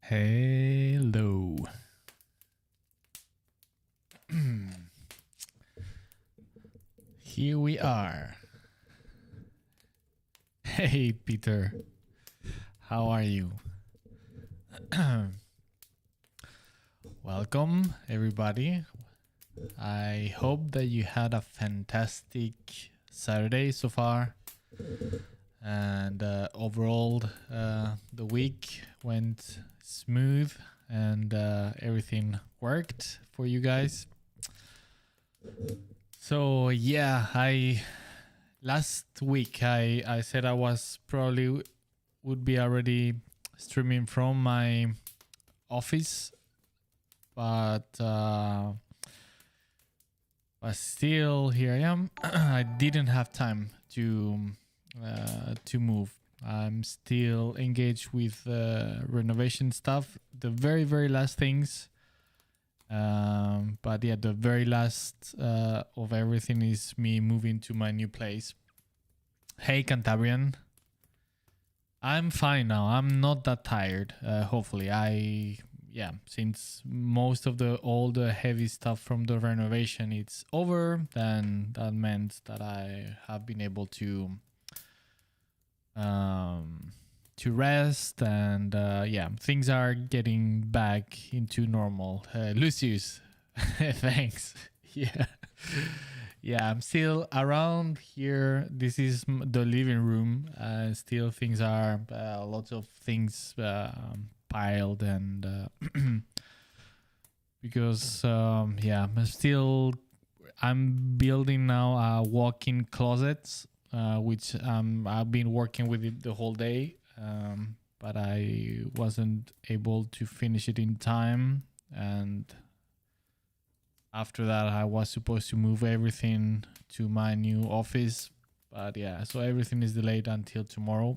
Hello. Here we are. Hey, Peter. How are you? Welcome, everybody. I hope that you had a fantastic Saturday so far. And overall, the week went smooth and everything worked for you guys. So yeah, last week I said I was probably would be already streaming from my office, but still here I am. I didn't have time to move. I'm still engaged with renovation stuff, the very last things. But yeah, the very last of everything is me moving to my new place. Hey, Cantabrian. I'm fine now. I'm not that tired. Hopefully, since most of all the heavy stuff from the renovation it's over, then that meant that I have been able to rest, and things are getting back into normal. Lucius, thanks. Yeah, I'm still around here. This is the living room. Still things are lots of things piled, and because I'm building now a walk-in closet, which I've been working with it the whole day, but I wasn't able to finish it in time, and after that I was supposed to move everything to my new office, but yeah, so everything is delayed until tomorrow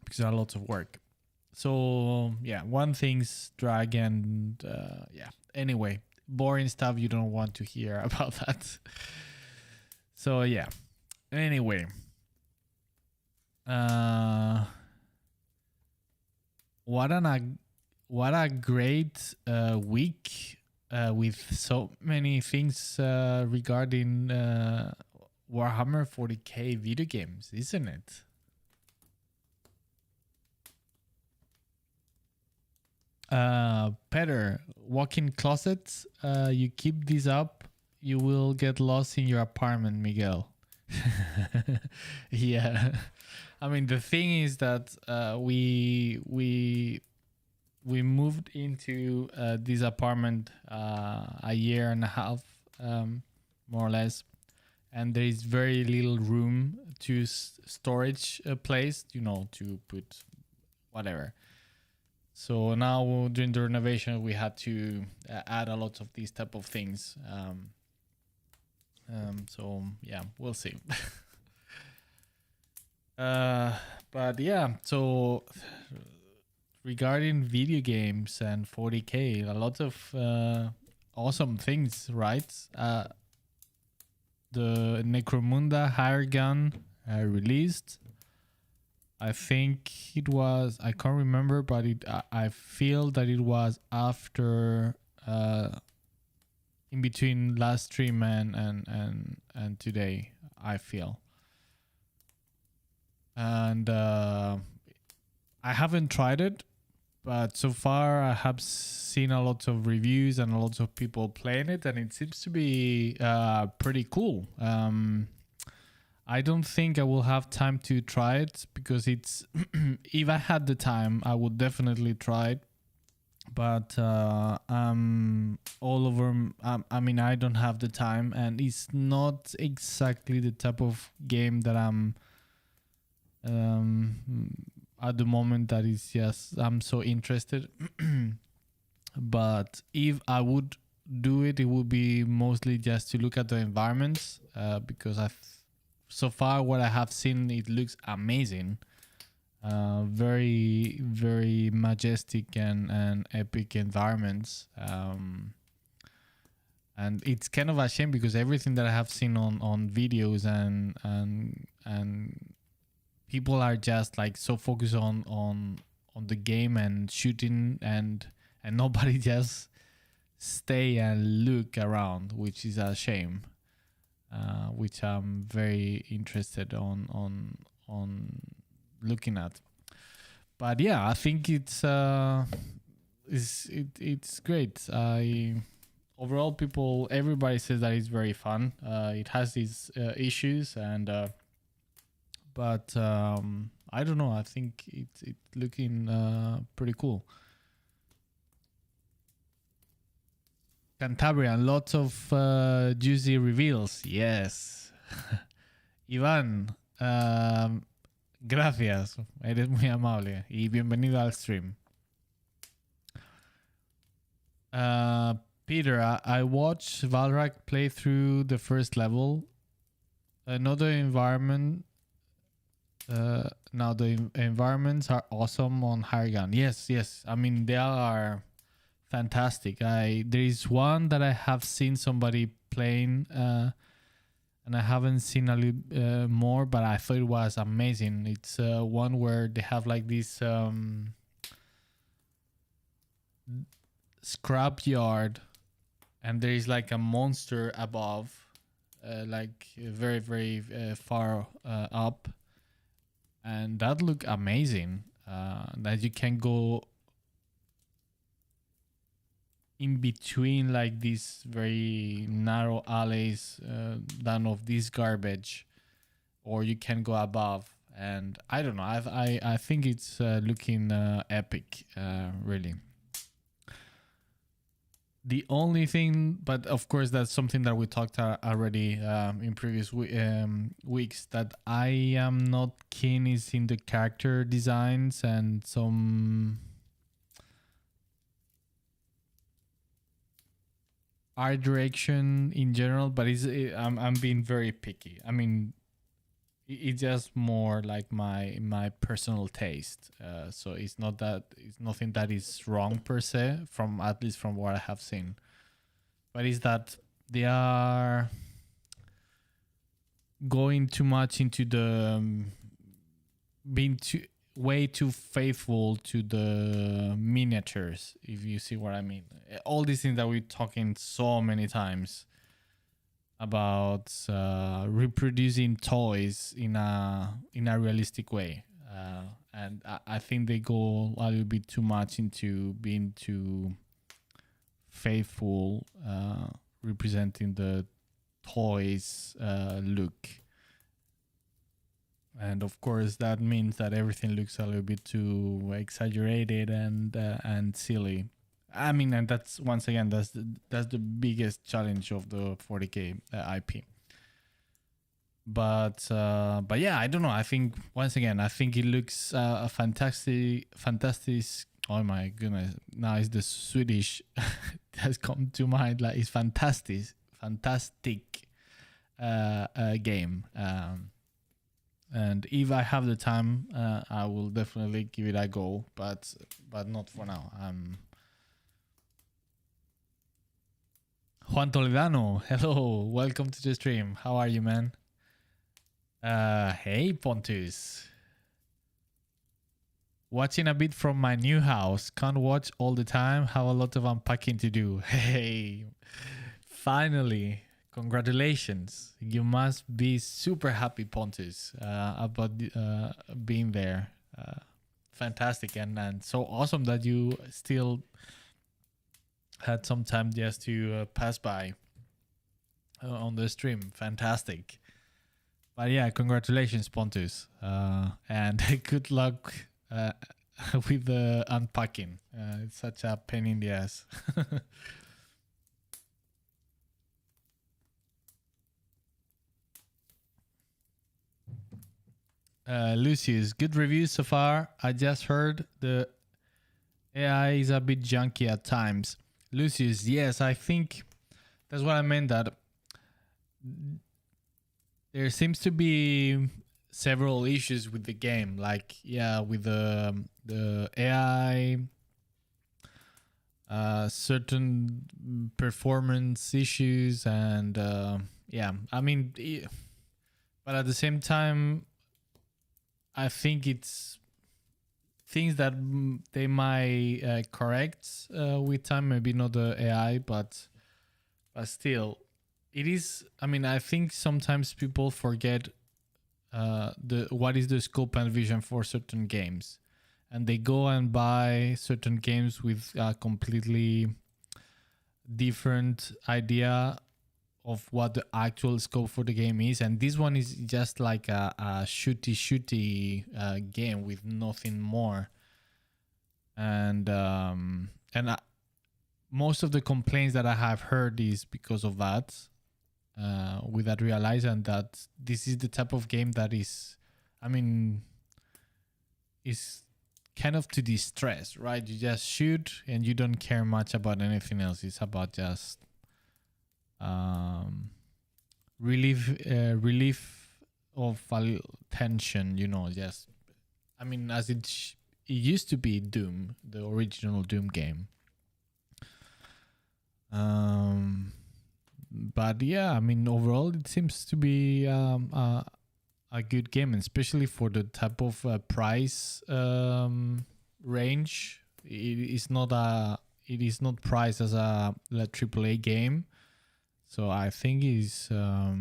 because there are lots of work. So yeah, one thing's drag, and anyway, boring stuff you don't want to hear about that. So yeah, anyway, what a great week with so many things regarding Warhammer 40k video games, isn't it? Peter, walk-in closets, you keep these up, you will get lost in your apartment, Miguel. Yeah, I mean, the thing is that we moved into this apartment a year and a half, more or less, and there is very little room to storage a place, to put whatever. So now during the renovation, we had to add a lot of these type of things. So yeah, we'll see. But yeah, so regarding video games and 40k, a lot of awesome things, right? The Necromunda Higher Gun released. I think it was, I can't remember, but I feel that it was after in between last stream and today, I feel. And I haven't tried it, but so far I have seen a lot of reviews and a lot of people playing it, and it seems to be pretty cool. I don't think I will have time to try it because it's if I had the time, I would definitely try it. But all over. I mean, I don't have the time, and it's not exactly the type of game that I'm at the moment. That is just I'm so interested. But if I would do it, it would be mostly just to look at the environments because so far what I have seen, it looks amazing. Very, very majestic and epic environments. And it's kind of a shame because everything that I have seen on videos and people are just like so focused on on the game and shooting, and nobody just stay and look around, which is a shame. Which I'm very interested on looking at. But yeah, I think it's great. Overall, everybody says that it's very fun. It has these issues, and but I don't know. I think it's looking pretty cool. Cantabrian, lots of juicy reveals. Yes. Iván, gracias. Eres muy amable. Y bienvenido al stream. Peter, I watched Valrak play through the first level. Another environment. Now the environments are awesome on Harrigan. Yes. I mean, they are fantastic. There is one that I have seen somebody playing, and I haven't seen a little more, but I thought it was amazing. It's one where they have like this scrap yard, and there is like a monster above, like very, very far up, and that looked amazing. That you can go in between like these very narrow alleys down of this garbage, or you can go above, and I don't know, I think it's looking epic, really. The only thing, but of course that's something that we talked already in previous weeks, that I am not keen is in the character designs and some art direction in general, but I'm being very picky. I mean, it's just more like my personal taste. So it's nothing that is wrong per se, from at least from what I have seen. But it's that they are going too much into the being way too faithful to the miniatures, if you see what I mean. All these things that we're talking so many times about reproducing toys in a realistic way, and I think they go a little bit too much into being too faithful, representing the toys look. And of course that means that everything looks a little bit too exaggerated and silly. I mean, and that's, once again, that's the biggest challenge of the 40K IP. But yeah, I don't know. I think, once again, I think it looks a fantastic. Oh my goodness! Now it's the Swedish has come to mind. Like, it's fantastic game. And if I have the time, I will definitely give it a go. But not for now. Juan Toledano, hello, welcome to the stream. How are you, man? Hey, Pontus. Watching a bit from my new house. Can't watch all the time. Have a lot of unpacking to do. Hey, finally. Congratulations. You must be super happy, Pontus, about being there. Fantastic. And so awesome that you still had some time just to pass by on the stream. Fantastic. But yeah, congratulations, Pontus, and good luck with the unpacking. It's such a pain in the ass. Lucius, good reviews so far. I just heard the AI is a bit junky at times. Lucius, yes, I think that's what I meant, that there seems to be several issues with the game, like, yeah, with the AI, certain performance issues, and yeah, I mean, but at the same time, I think it's things that they might correct with time. Maybe not the AI, but still, it is. I mean, I think sometimes people forget the what is the scope and vision for certain games, and they go and buy certain games with a completely different idea of what the actual scope for the game is, and this one is just like a shooty game with nothing more. And most of the complaints that I have heard is because of that. With that realization that this is the type of game that is, I mean, is kind of to distress, right? You just shoot and you don't care much about anything else. It's about just relief of tension, you know. Just, I mean, as it used to be Doom, the original Doom game. But yeah, I mean, overall, it seems to be a good game, and especially for the type of price range. It is not priced as a AAA game, so I think it's I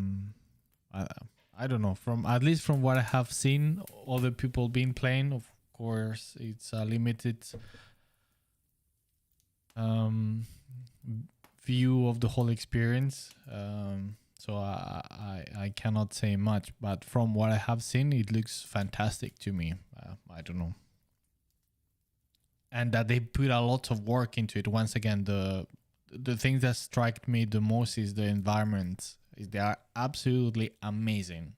don't know, from at least from what I have seen other people been playing. Of course, it's a limited view of the whole experience, so I cannot say much, but from what I have seen, it looks fantastic to me. I don't know, and that they put a lot of work into it. Once again, the things that struck me the most is the environments. They are absolutely amazing.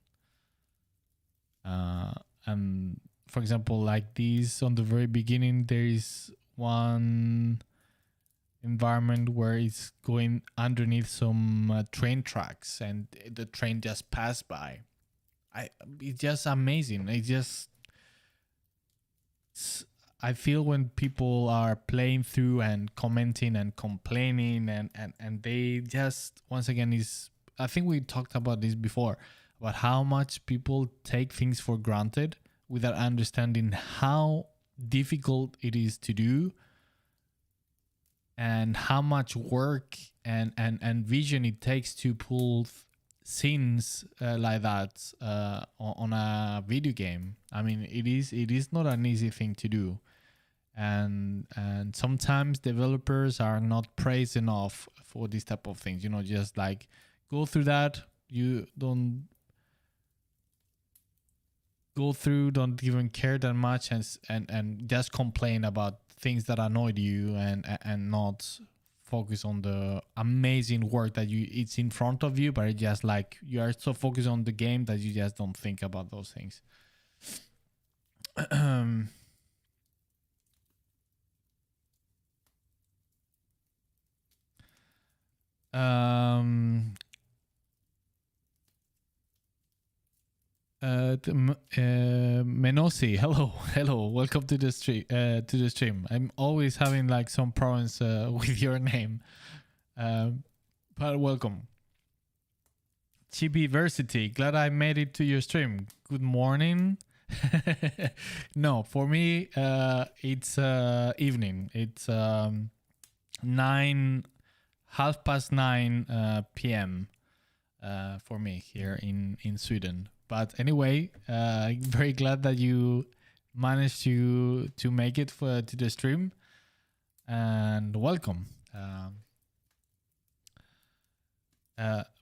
And for example, like these on the very beginning, there is one environment where it's going underneath some train tracks, and the train just passed by. It's just amazing. I feel when people are playing through and commenting and complaining, and they just, once again, is, I think we talked about this before, about how much people take things for granted without understanding how difficult it is to do, and how much work and vision it takes to pull scenes like that on a video game. I mean, it is not an easy thing to do, and sometimes developers are not praised enough for this type of things. You know, just like go through that. You don't go through, don't even care that much, and just complain about things that annoyed you, and not focus on the amazing work that it's in front of you, but it's just like you are so focused on the game that you just don't think about those things. Menosi, hello, welcome to the stream. I'm always having like some problems with your name, but welcome. Chibiversity, glad I made it to your stream. Good morning. No, for me, it's evening. It's 9:30 p.m. For me here in Sweden. But anyway, I'm very glad that you managed to make it to the stream, and welcome.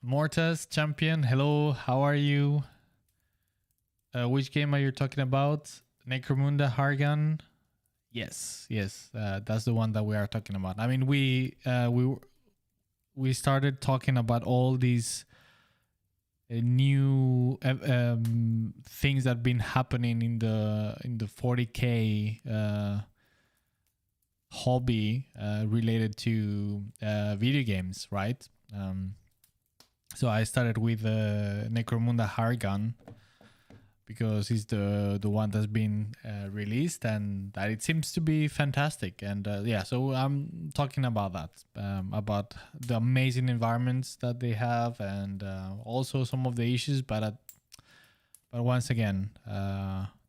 Mortas Champion, hello, how are you? Which game are you talking about? Necromunda Hargan? Yes, that's the one that we are talking about. I mean, we started talking about all these new things that have been happening in the 40K hobby related to video games, right? So I started with Necromunda Hargan because it's the one that's been released, and that it seems to be fantastic. And so I'm talking about that, about the amazing environments that they have, and also some of the issues. But once again,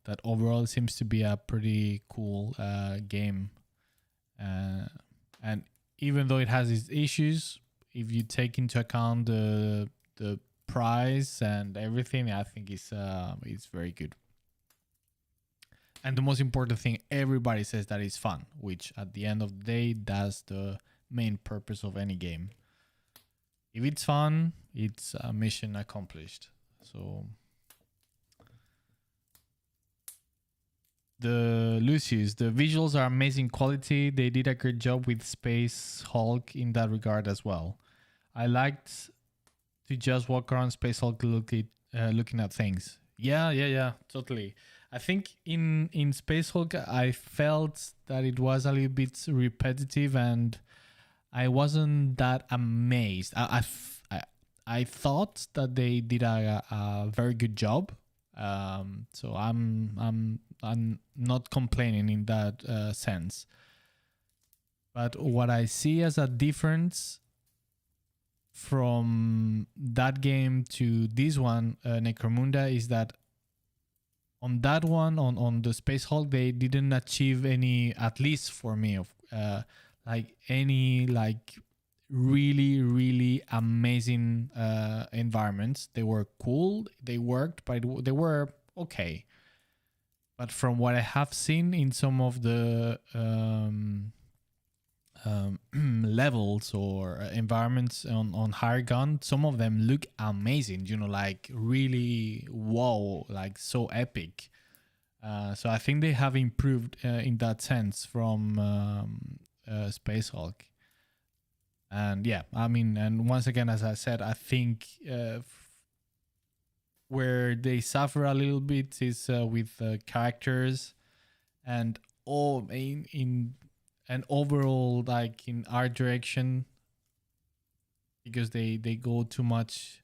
that overall seems to be a pretty cool game. And even though it has its issues, if you take into account the price and everything, I think it's very good. And the most important thing, everybody says that it's fun, which at the end of the day, that's the main purpose of any game. If it's fun, it's a mission accomplished. So the Lucius, the visuals are amazing quality. They did a great job with Space Hulk in that regard as well. I liked to just walk around Space Hulk looking at things. Yeah, totally. I think in Space Hulk, I felt that it was a little bit repetitive, and I wasn't that amazed. I thought that they did a very good job. So I'm not complaining in that sense. But what I see as a difference from that game to this one, Necromunda, is that on that one, on the Space Hulk, they didn't achieve any, at least for me, of any really amazing environments. They were cool, they worked, but they were okay. But from what I have seen in some of the levels or environments on Haragon, some of them look amazing, like really wow, like so epic. So I think they have improved in that sense from Space Hulk. And yeah, I mean, and once again, as I said, I think where they suffer a little bit is with characters and all in and overall, like in art direction, because they go too much.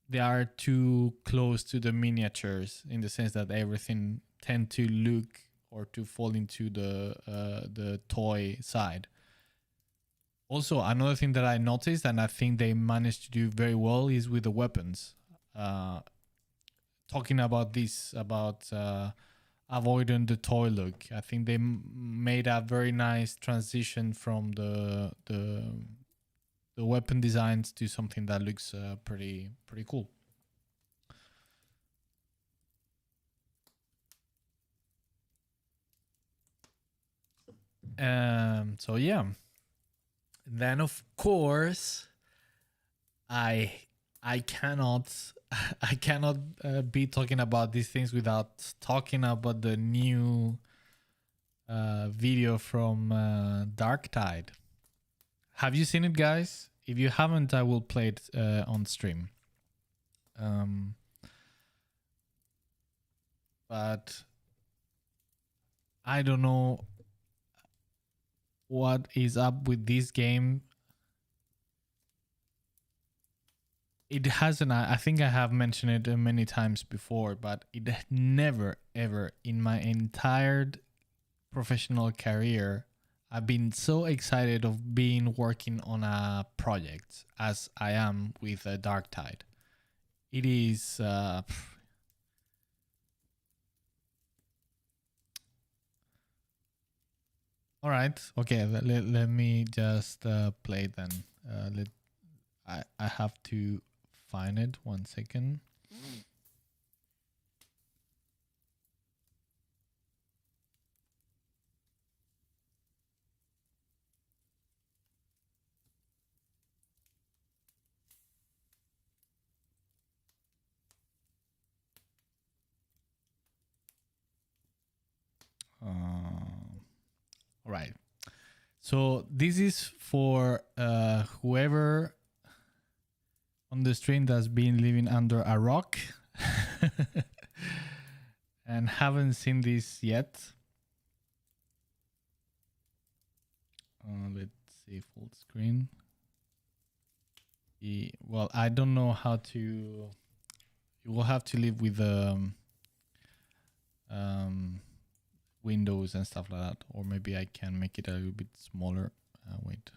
They are too close to the miniatures in the sense that everything tend to look or to fall into the toy side. Also, another thing that I noticed, and I think they managed to do very well, is with the weapons. Talking about this, about avoiding the toy look, I think they made a very nice transition from the weapon designs to something that looks pretty cool. So yeah. Then of course, I cannot be talking about these things without talking about the new video from Darktide. Have you seen it, guys? If you haven't, I will play it on stream. But I don't know what is up with this game. It hasn't, I think I have mentioned it many times before, but it never ever in my entire professional career I've been so excited of being working on a project as I am with Darktide. It is all right. Okay, let me just play it then. I have to find it. 1 second. All right. So this is for whoever on the stream that's been living under a rock and haven't seen this yet. Let's see full screen. Well, I don't know how to. You will have to live with windows and stuff like that, or maybe I can make it a little bit smaller. Wait.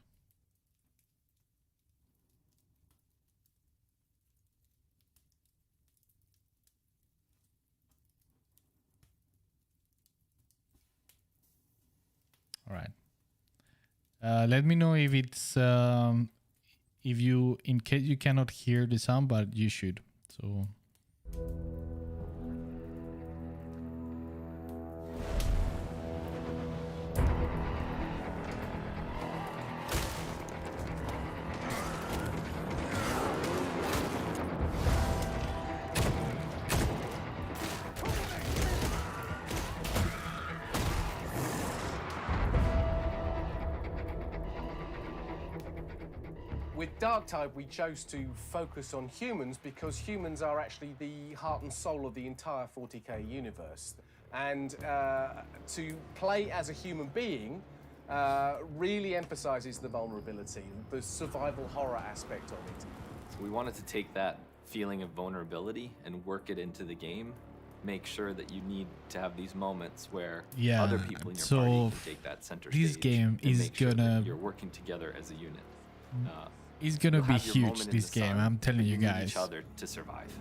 All right. Let me know if it's if you, in case you cannot hear the sound, but you should. So. With Darktide, we chose to focus on humans because humans are actually the heart and soul of the entire 40k universe. And to play as a human being really emphasizes the vulnerability, the survival horror aspect of it. So we wanted to take that feeling of vulnerability and work it into the game. Make sure that you need to have these moments where other people in your party can take that center stage. This game is gonna. You're working together as a unit. It's gonna be huge. This game, I'm telling you guys. Each other to survive.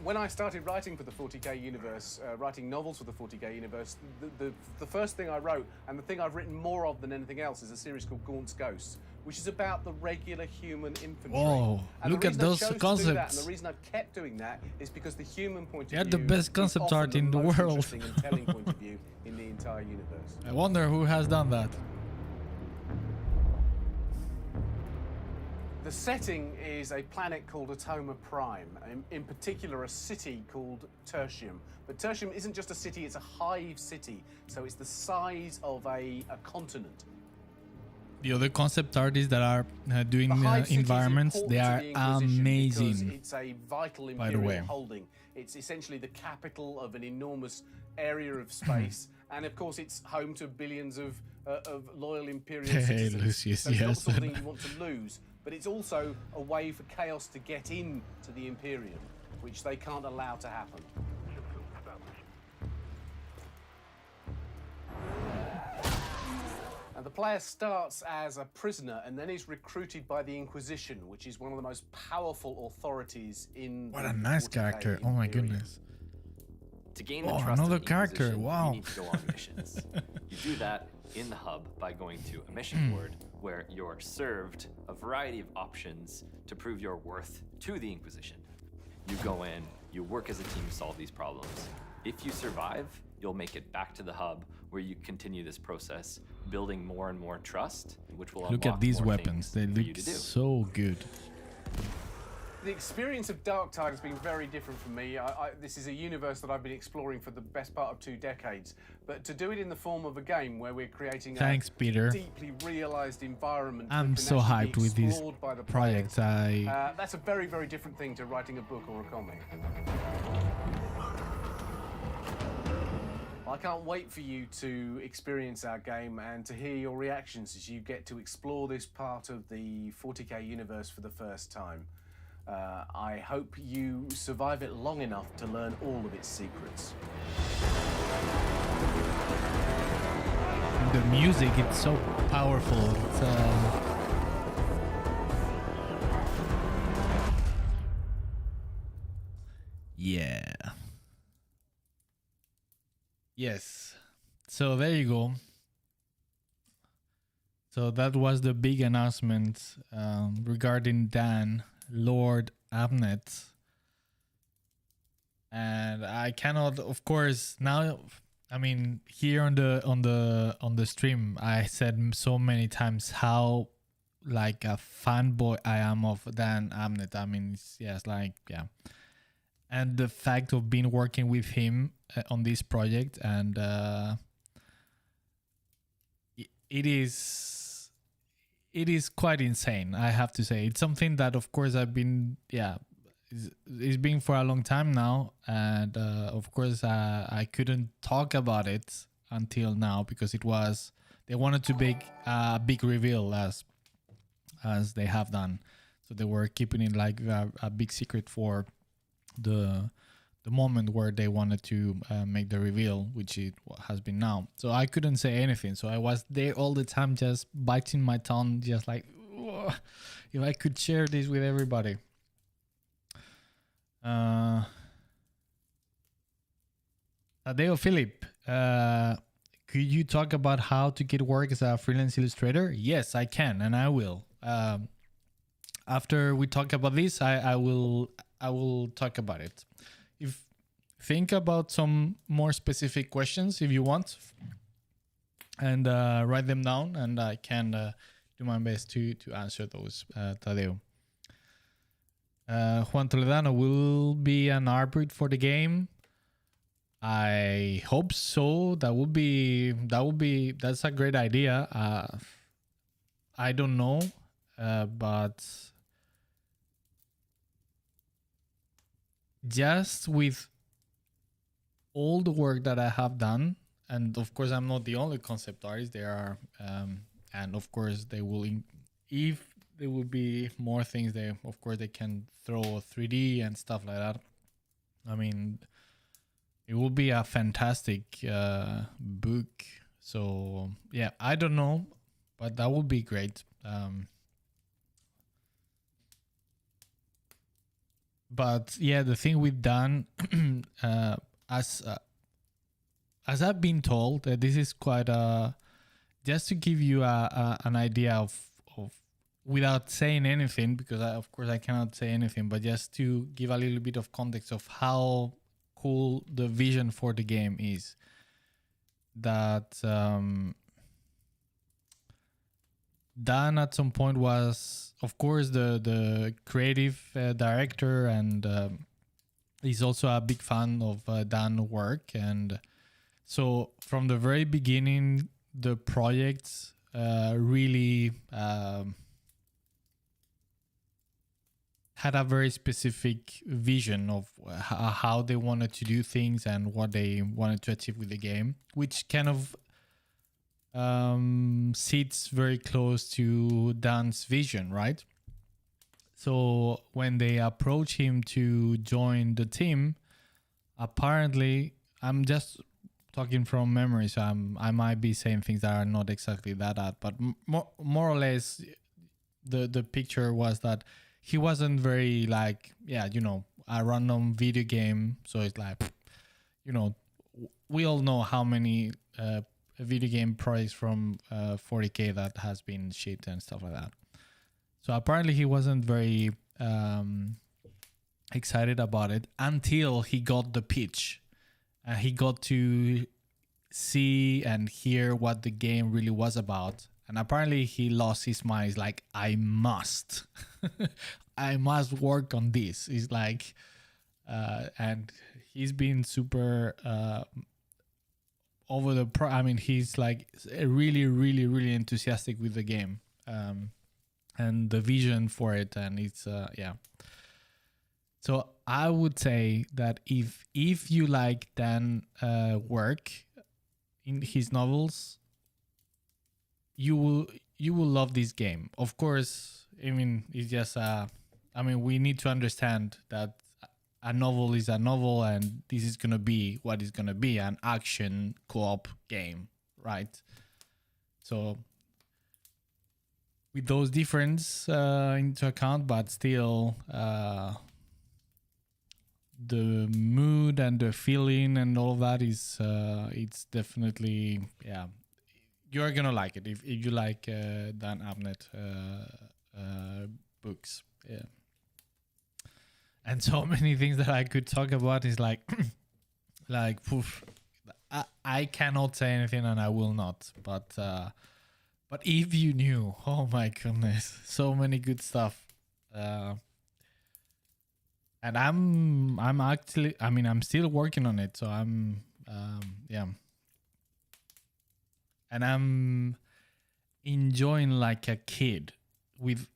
When I started writing for the 40k universe, writing novels for the 40k universe, the first thing I wrote, and the thing I've written more of than anything else, is a series called Gaunt's Ghosts, which is about the regular human infantry. Whoa, and look at those concepts. And the reason I've kept doing that is because the human point of view are the best concept art in the world. Interesting and telling point of view in the entire universe. I wonder who has done that. The setting is a planet called Atoma Prime, in particular a city called Tertium. But Tertium isn't just a city, it's a hive city, so it's the size of a continent. The other concept artists that are doing environments, they are amazing. It's a vital imperial holding. It's essentially the capital of an enormous area of space, and of course it's home to billions of loyal imperial citizens. Hey, Lucius, so it's yes. not something you want to lose, but it's also a way for chaos to get into the Imperium, which they can't allow to happen. And the player starts as a prisoner and then is recruited by the Inquisition, which is one of the most powerful authorities in What a nice character. Oh my goodness. To gain the trust another of the character. Inquisition, Wow. you need to go on missions. You do that in the hub by going to a mission board where you're served a variety of options to prove your worth to the Inquisition. You go in, you work as a team to solve these problems. If you survive, you'll make it back to the hub where you continue this process, building more and more trust, which will Look unlock at these more weapons. They things for you look to do. so good. The experience of Darktide has been very different for me. This is a universe that I've been exploring for the best part of 2 decades. But to do it in the form of a game where we're creating Thanks, Peter. a deeply realized environment I'm that can so actually hyped be with these explored by the projects. players, that's a very, very different thing to writing a book or a comic. I can't wait for you to experience our game and to hear your reactions as you get to explore this part of the 40k universe for the first time. I hope you survive it long enough to learn all of its secrets. The music, it's so powerful. It's, yeah. Yes. So there you go. So that was the big announcement regarding Dan, Lord Abnett. And I cannot, of course, now, I mean, here on the stream, I said so many times how like a fanboy I am of Dan Abnett. I mean, it's like, yeah. And the fact of being working with him on this project, and it is quite insane, I have to say. It's something that, of course, I've been, it's been for a long time now, and of course I couldn't talk about it until now because they wanted to make a big reveal as they have done, so they were keeping it like a big secret for the moment where they wanted to make the reveal, which it has been now. So I couldn't say anything, so I was there all the time just biting my tongue, just like, if I could share this with everybody. Tadeo Philip, could you talk about how to get work as a freelance illustrator? Yes, I can, and I will. After we talk about this, I will talk about it. If think about some more specific questions if you want, and write them down, and I can do my best to answer those. Tadeo. Juan Toledano will be an arbit for the game. I hope so. That's a great idea. I don't know, but just with all the work that I have done, and of course I'm not the only concept artist. There are, and of course they will. If there will be more things, they of course they can throw 3D and stuff like that. I mean, it will be a fantastic book. So yeah, I don't know, but that would be great. But yeah, the thing with Dan, as I've been told, this is quite just to give you an idea of without saying anything, because of course I cannot say anything, but just to give a little bit of context of how cool the vision for the game is. That Dan at some point was, of course, the creative director, and he's also a big fan of Dan's work. And so from the very beginning, the projects really had a very specific vision of how they wanted to do things and what they wanted to achieve with the game, which kind of sits very close to Dan's vision, right? So when they approach him to join the team, apparently, I'm just talking from memory, so I might be saying things that are not exactly that, but more or less, the picture was that he wasn't very like, a random video game. So it's like, we all know how many video game projects from 40K that has been shit and stuff like that. So apparently he wasn't very excited about it until he got the pitch. He got to see and hear what the game really was about. And apparently he lost his mind. He's like, I must work on this. He's like, and he's been super over the he's like really, really, really enthusiastic with the game, and the vision for it. And it's, So I would say that if you like Dan work in his novels, you will love this game. Of course, it's just we need to understand that a novel is a novel, and this is gonna be what is gonna be, an action co-op game, right? So with those differences into account, but still the mood and the feeling and all of that is it's definitely, you're gonna like it if you like Dan Abnett books. Yeah. And so many things that I could talk about is like I cannot say anything, and I will not, but if you knew, oh my goodness, so many good stuff. And I'm actually, I'm still working on it, so I'm and I'm enjoying like a kid with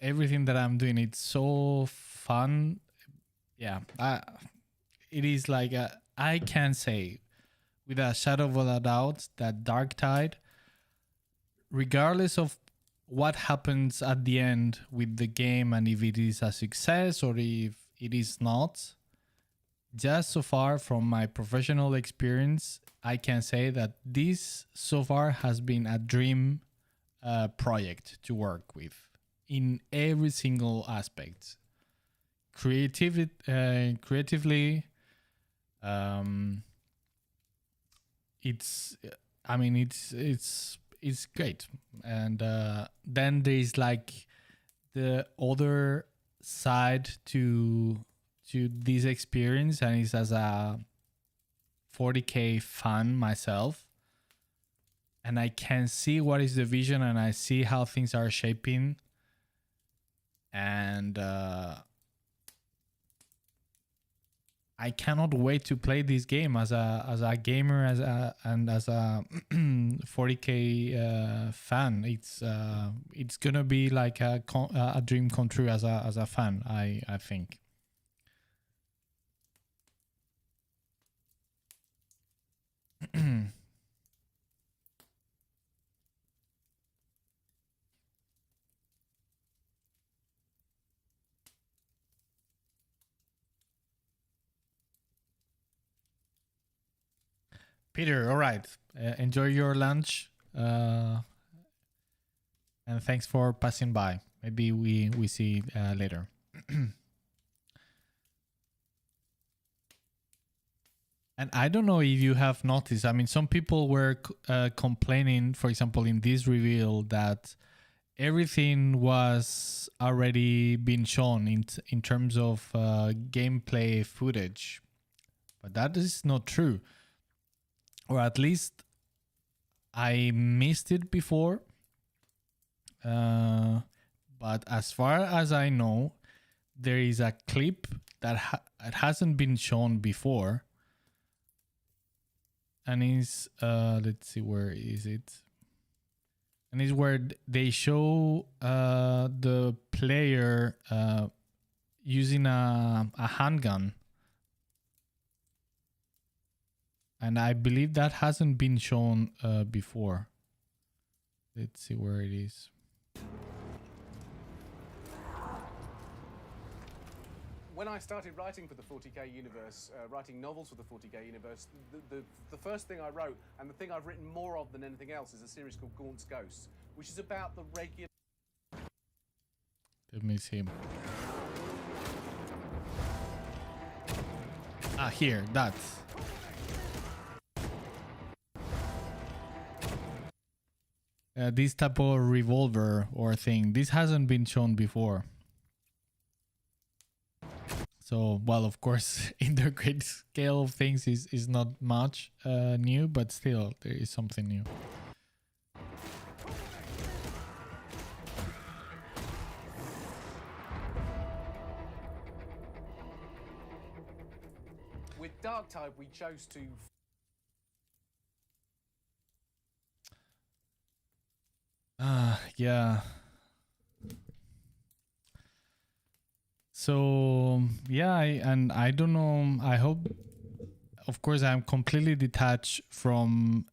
everything that I'm doing. It's so fun. Yeah, it is like I can say with a shadow of a doubt that Dark Tide, regardless of what happens at the end with the game, and if it is a success or if it is not, just so far from my professional experience, I can say that this so far has been a dream project to work with in every single aspect. Creatively, it's I mean it's great. And then there's like the other side to this experience, and it's as a 40k fan myself, and I can see what is the vision, and I see how things are shaping, and I cannot wait to play this game as a gamer, as a 40k fan. It's gonna be like a dream come true as a fan. I think. Peter, all right. Enjoy your lunch, and thanks for passing by. Maybe we see later. And I don't know if you have noticed. I mean, some people were complaining, for example, in this reveal, that everything was already been shown in terms of gameplay footage, but that is not true. Or at least I missed it before. But as far as I know, there is a clip that it hasn't been shown before. And it's, let's see, where is it? And it's where they show the player using a handgun. And I believe that hasn't been shown before. Let's see where it is. When I started writing for the 40k universe, writing novels for the 40k universe, the first thing I wrote, and the thing I've written more of than anything else, is a series called Gaunt's Ghosts, which is about the regular... Let me see. Ah, here, that's... this type of revolver or thing, this hasn't been shown before. So, well, of course, in the great scale of things is not much new, but still, there is something new. With Dark Tide, we chose to... Yeah. So yeah, I don't know. I hope, of course, I'm completely detached from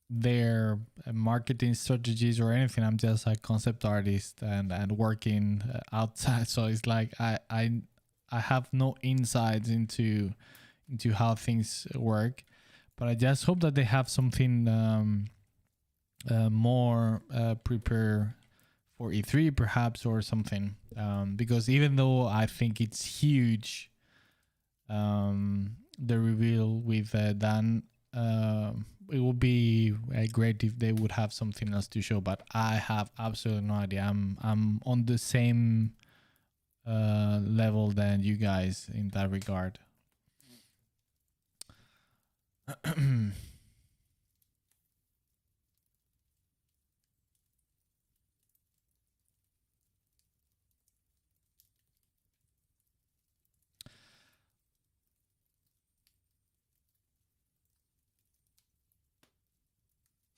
their marketing strategies or anything. I'm just a concept artist and working outside. So it's like I have no insights into how things work, but I just hope that they have something more prepared for E3 perhaps, or something, because even though I think it's huge, the reveal with Dan, it would be great if they would have something else to show, but I have absolutely no idea. I'm on the same level than you guys in that regard.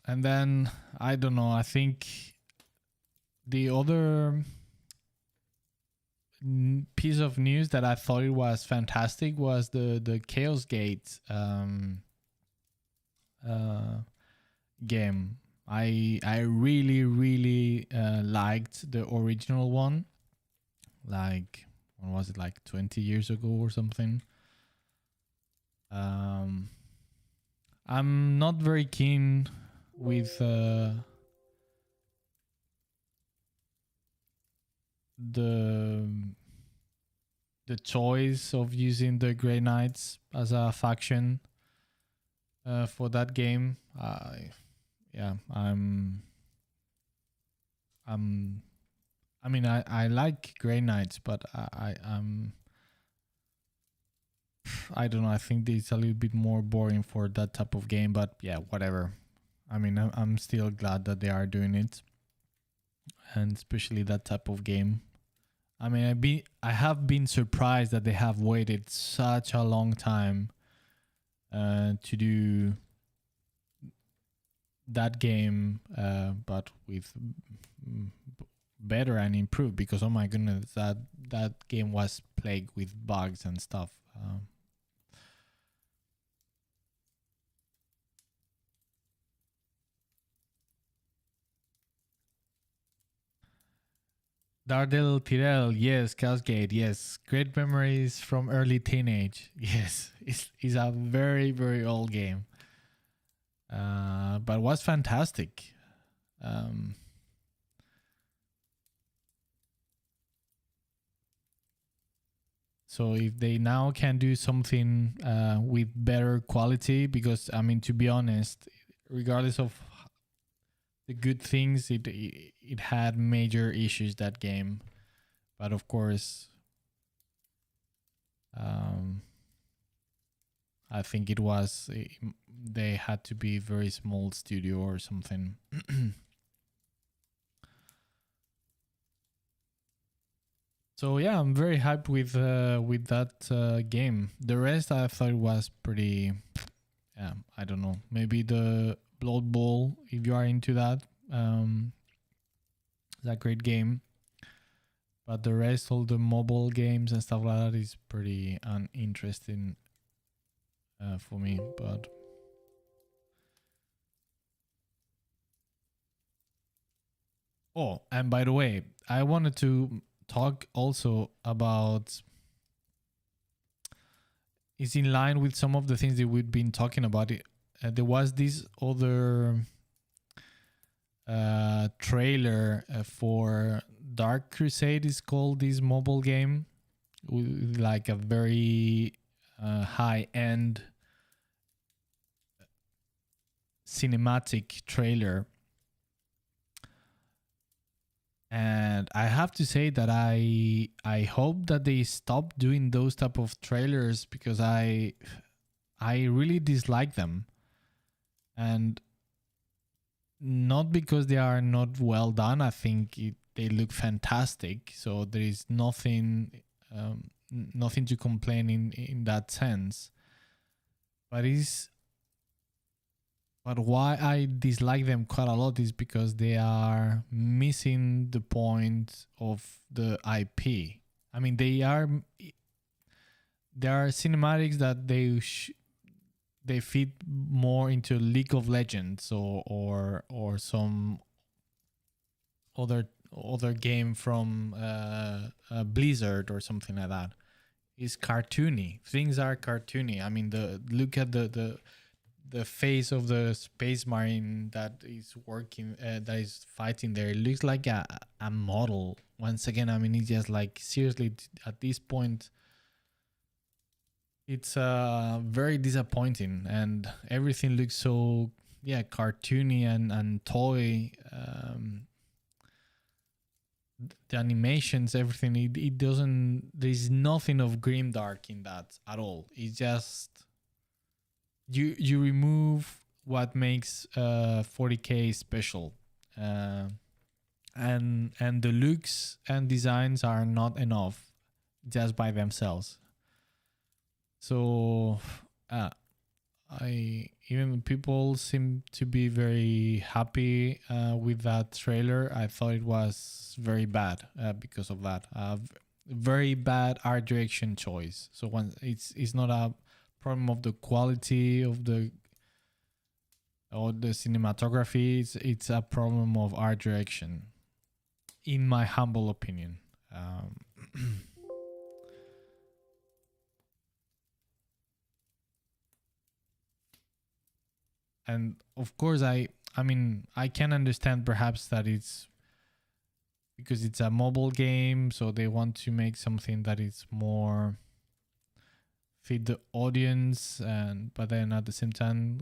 And then, I don't know, I think the other piece of news that I thought it was fantastic was the Chaos Gate game. I really liked the original one. Like, when was it, like 20 years ago or something? I'm not very keen with the the choice of using the Grey Knights as a faction for that game. I mean, I like Grey Knights, but I don't know. I think it's a little bit more boring for that type of game. But yeah, whatever. I mean, I'm still glad that they are doing it, and especially that type of game. I mean, I have been surprised that they have waited such a long time to do that game, but with better and improved. Because oh my goodness, that game was plagued with bugs and stuff. Dardel Tyrell, yes. Cascade, yes. Great memories from early teenage. Yes, it's a very, very old game. But was fantastic. So if they now can do something with better quality, because I mean, to be honest, regardless of the good things, it had major issues, that game. But of course, I think they had to be very small studio or something. So yeah, I'm very hyped with that game. The rest I thought was pretty. Yeah, I don't know. Maybe the Blood Bowl, if you are into that, it's a great game. But the rest, all the mobile games and stuff like that, is pretty uninteresting for me. But oh, and by the way, I wanted to talk also about. Is in line with some of the things that we've been talking about. There was this other trailer for Dark Crusade, is called this mobile game, with like a very high end cinematic trailer. And I have to say that I hope that they stop doing those type of trailers, because I really dislike them. And not because they are not well done. I think they look fantastic. So there is nothing to complain in that sense. But why I dislike them quite a lot is because they are missing the point of the IP. I mean, there are cinematics that they fit more into League of Legends or some other game from Blizzard or something like that. It's cartoony. Things are cartoony. I mean, look at the face of the space marine that is working, that is fighting there. It looks like a model. Once again, I mean, it's just like, seriously, at this point, it's very disappointing, and everything looks so cartoony and toy. The animations, everything, it doesn't. There's nothing of grimdark in that at all. It's just you remove what makes 40K special, and the looks and designs are not enough just by themselves. So even people seem to be very happy with that trailer. I thought it was very bad because of that. Very bad art direction choice. So it's not a problem of the quality of the cinematography. It's a problem of art direction, in my humble opinion. And of course, I mean, I can understand perhaps that it's because it's a mobile game, so they want to make something that is more fit the audience, and but then at the same time,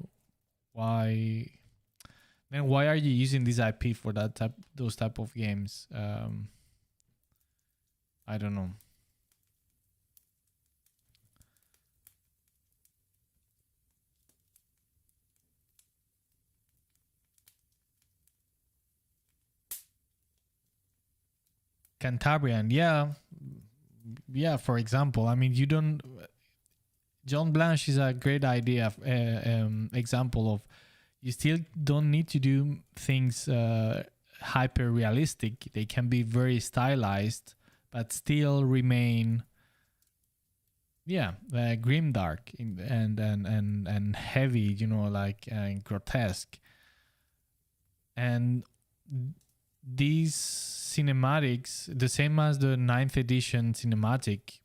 why are you using this IP for those type of games? I don't know. Cantabrian, yeah. For example, I mean, you don't. John Blanche is a great idea, example of you still don't need to do things hyper realistic. They can be very stylized, but still remain, grimdark and heavy, you know, like grotesque. And these cinematics, the same as the 9th edition cinematic,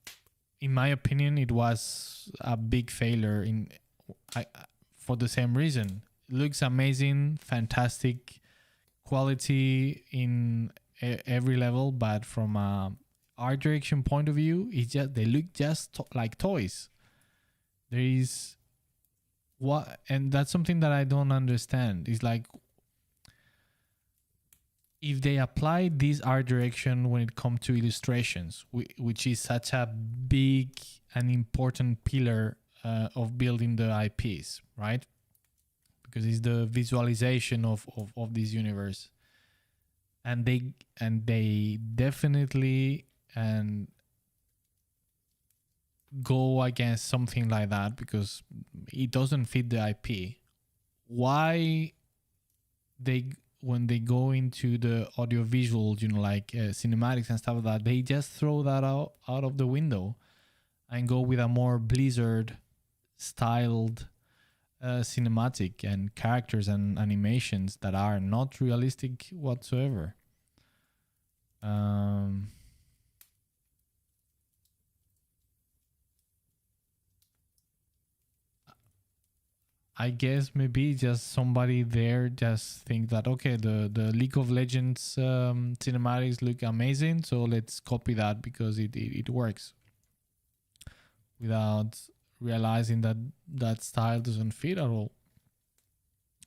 in my opinion, it was a big failure for the same reason. It looks amazing, fantastic quality in every level, but from a art direction point of view, it's just they look just like toys. There is and that's something that I don't understand. It's like, if they apply this art direction when it comes to illustrations, which is such a big and important pillar of building the IPs, right? Because it's the visualization of this universe, and they definitely and go against something like that because it doesn't fit the IP. Why they when they go into the audio visuals, you know, like cinematics and stuff like that, they just throw that out of the window and go with a more Blizzard styled cinematic and characters and animations that are not realistic whatsoever. I guess maybe just somebody there just think that, okay, the League of Legends cinematics look amazing, so let's copy that because it works, without realizing that style doesn't fit at all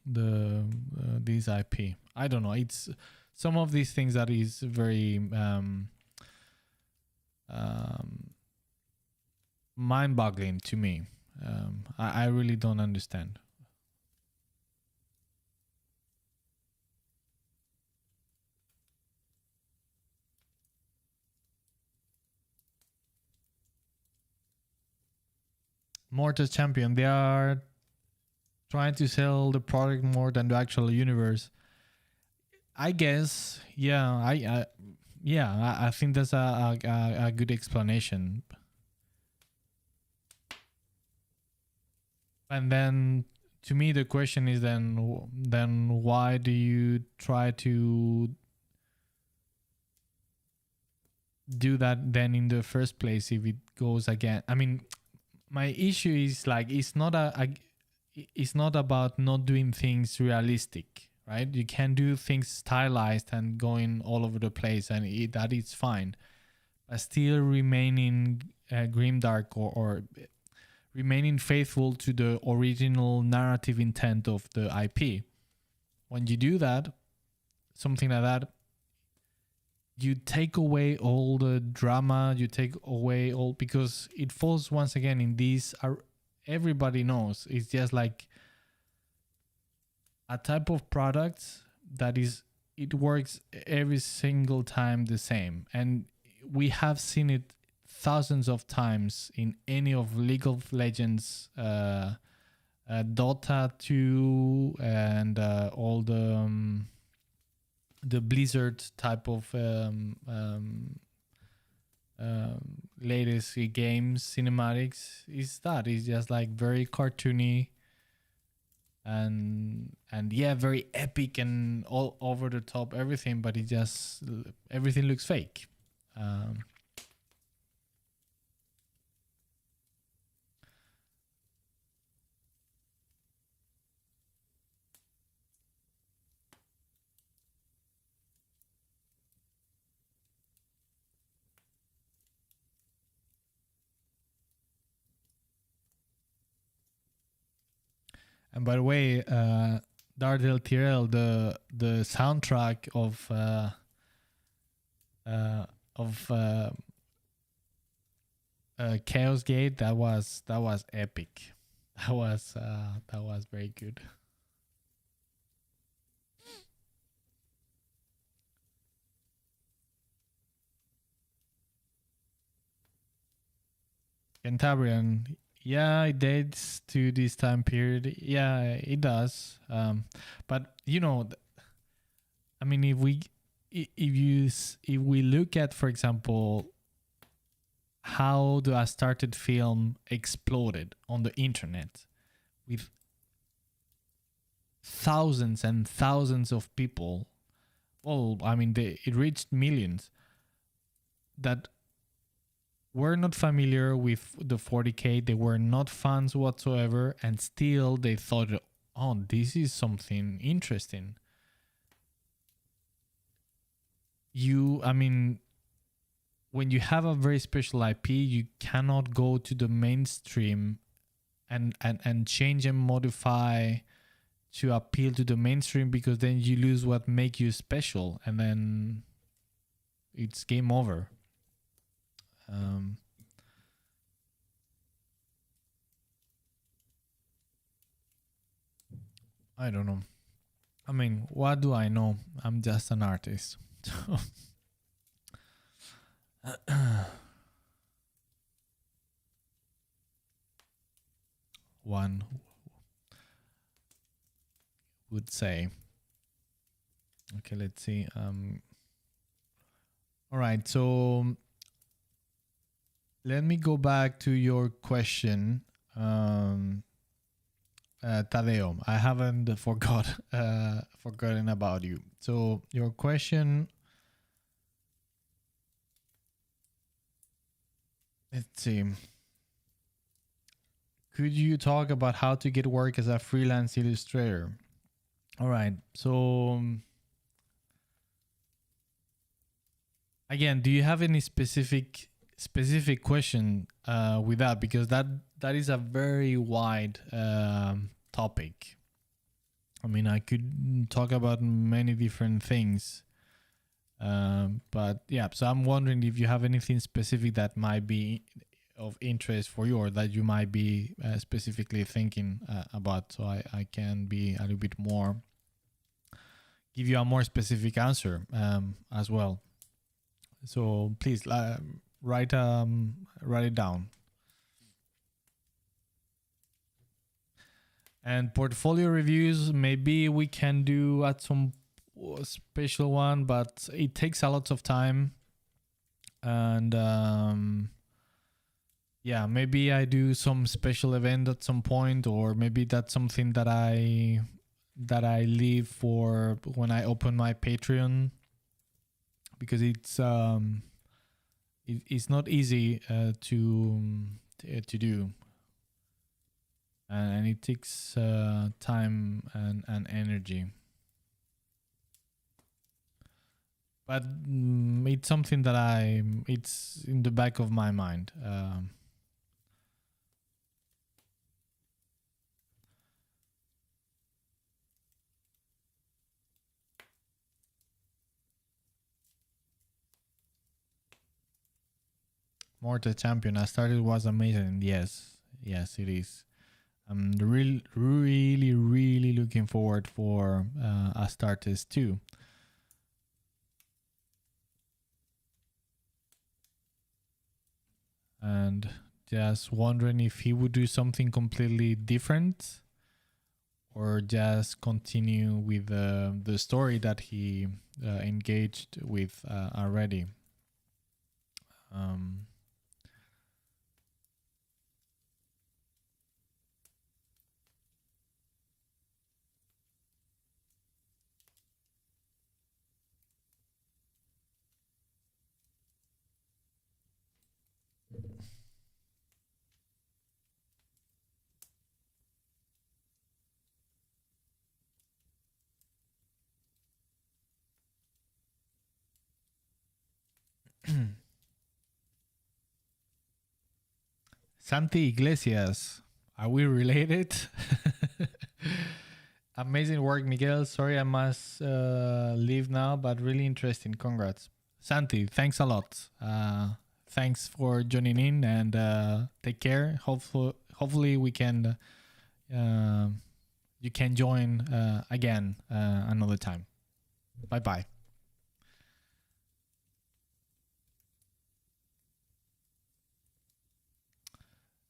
this IP. I don't know. It's some of these things that is very mind-boggling to me. I really don't understand. Mortal Champion, they are trying to sell the product more than the actual universe. I guess, I think that's a good explanation. And then, to me, the question is then why do you try to do that then in the first place if it goes again? I mean, my issue is like it's not about not doing things realistic, right? You can do things stylized and going all over the place, and that is fine, but still remaining grimdark or remaining faithful to the original narrative intent of the IP. When you do that, something like that, you take away all the drama, you take away all, because it falls once again in these everybody knows it's just like a type of product that is, it works every single time the same, and we have seen it thousands of times in any of League of Legends, Dota 2, and all the Blizzard type of latest games cinematics. Is just like very cartoony and very epic and all over the top everything, but everything looks fake. And by the way, Dardel Tyrell, the soundtrack of Chaos Gate, that was epic. That was very good. Cantabrian, yeah, it dates to this time period. Yeah, it does. But you know, I mean, if we look at, for example, how the I Started film exploded on the internet with thousands and thousands of people. Well, I mean, it reached millions that were not familiar with the 40K. They were not fans whatsoever, and still they thought, oh, this is something interesting. I mean, when you have a very special IP, you cannot go to the mainstream and change and modify to appeal to the mainstream, because then you lose what make you special, and then it's game over. I don't know. I mean, what do I know? I'm just an artist. One would say. Okay, let's see. All right, so let me go back to your question, Tadeo. I haven't forgotten about you. So your question. Let's see. Could you talk about how to get work as a freelance illustrator? All right. So again, do you have any specific question with that? Because that is a very wide topic. I mean, I could talk about many different things. But yeah, so I'm wondering if you have anything specific that might be of interest for you, or that you might be specifically thinking about, so I can be a little bit more, give you a more specific answer as well. So please write it down. And portfolio reviews, maybe we can do at some special one, but it takes a lot of time, and yeah, maybe I do some special event at some point, or maybe that's something that I leave for when I open my Patreon, because it's not easy to do, and it takes time and energy. But it's something that it's in the back of my mind. Morta Champion, I started, was amazing. Yes, it is. I'm really looking forward for Astartes 2. And just wondering if he would do something completely different, or just continue with the story that he engaged with already. Santi Iglesias, are we related? Amazing work, Miguel. Sorry I must leave now, but really interesting. Congrats. Santi, thanks a lot. Thanks for joining in, and take care. Hopefully we can you can join again another time. Bye bye.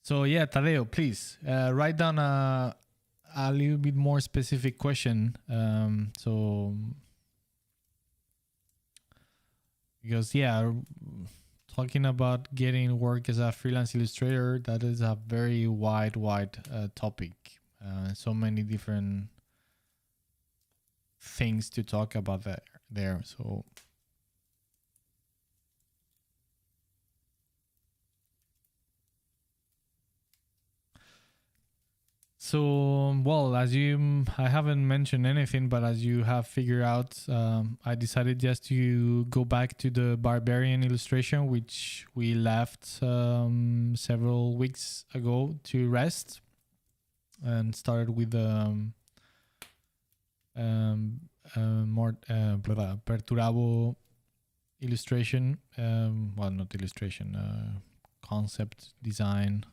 So yeah, Tadeo, please write down a little bit more specific question. Because talking about getting work as a freelance illustrator, that is a very wide topic. So many different things to talk about there. So, well, I haven't mentioned anything, but as you have figured out, I decided just to go back to the barbarian illustration, which we left several weeks ago to rest, and started with more Perturabo illustration. Well, not illustration, concept design.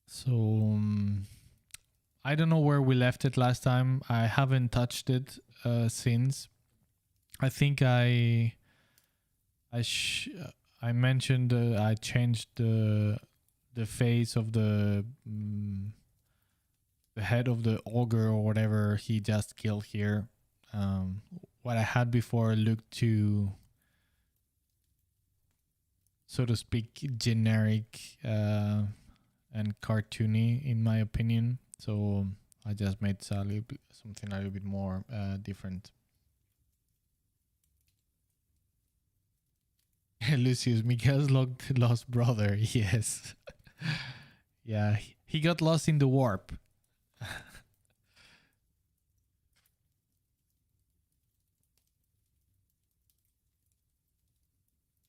So I don't know where we left it last time. I haven't touched it since. I think I mentioned I changed the face of the head of the ogre or whatever he just killed here. What I had before looked too, so to speak, generic and cartoony in my opinion. So I just made something a little bit more different. Lucius, Miguel's lost brother. Yes. Yeah, he got lost in the warp.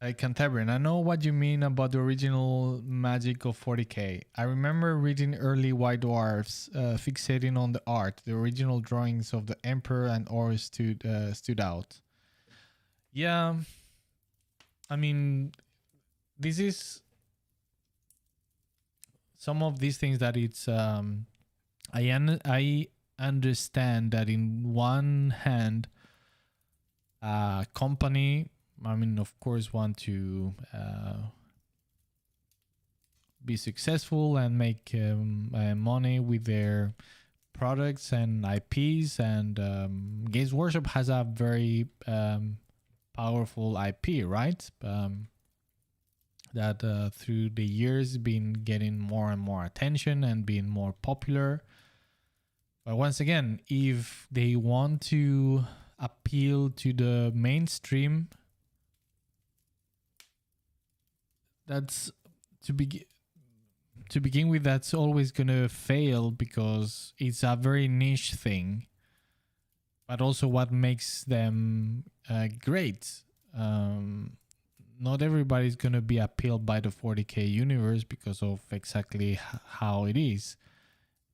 Cantabrian, I know what you mean about the original magic of 40k. I remember reading early White Dwarfs, fixating on the art. The original drawings of the Emperor and Horus stood out. Yeah, I mean, this is some of these things that it's. I understand that in one hand, company, I mean, of course, want to be successful and make money with their products and IPs. And Games Workshop has a very powerful IP, right? That through the years been getting more and more attention and being more popular. But once again, if they want to appeal to the mainstream, that's to begin with, that's always gonna fail because it's a very niche thing. But also, what makes them great? Not everybody's gonna be appealed by the 40k universe because of exactly how it is.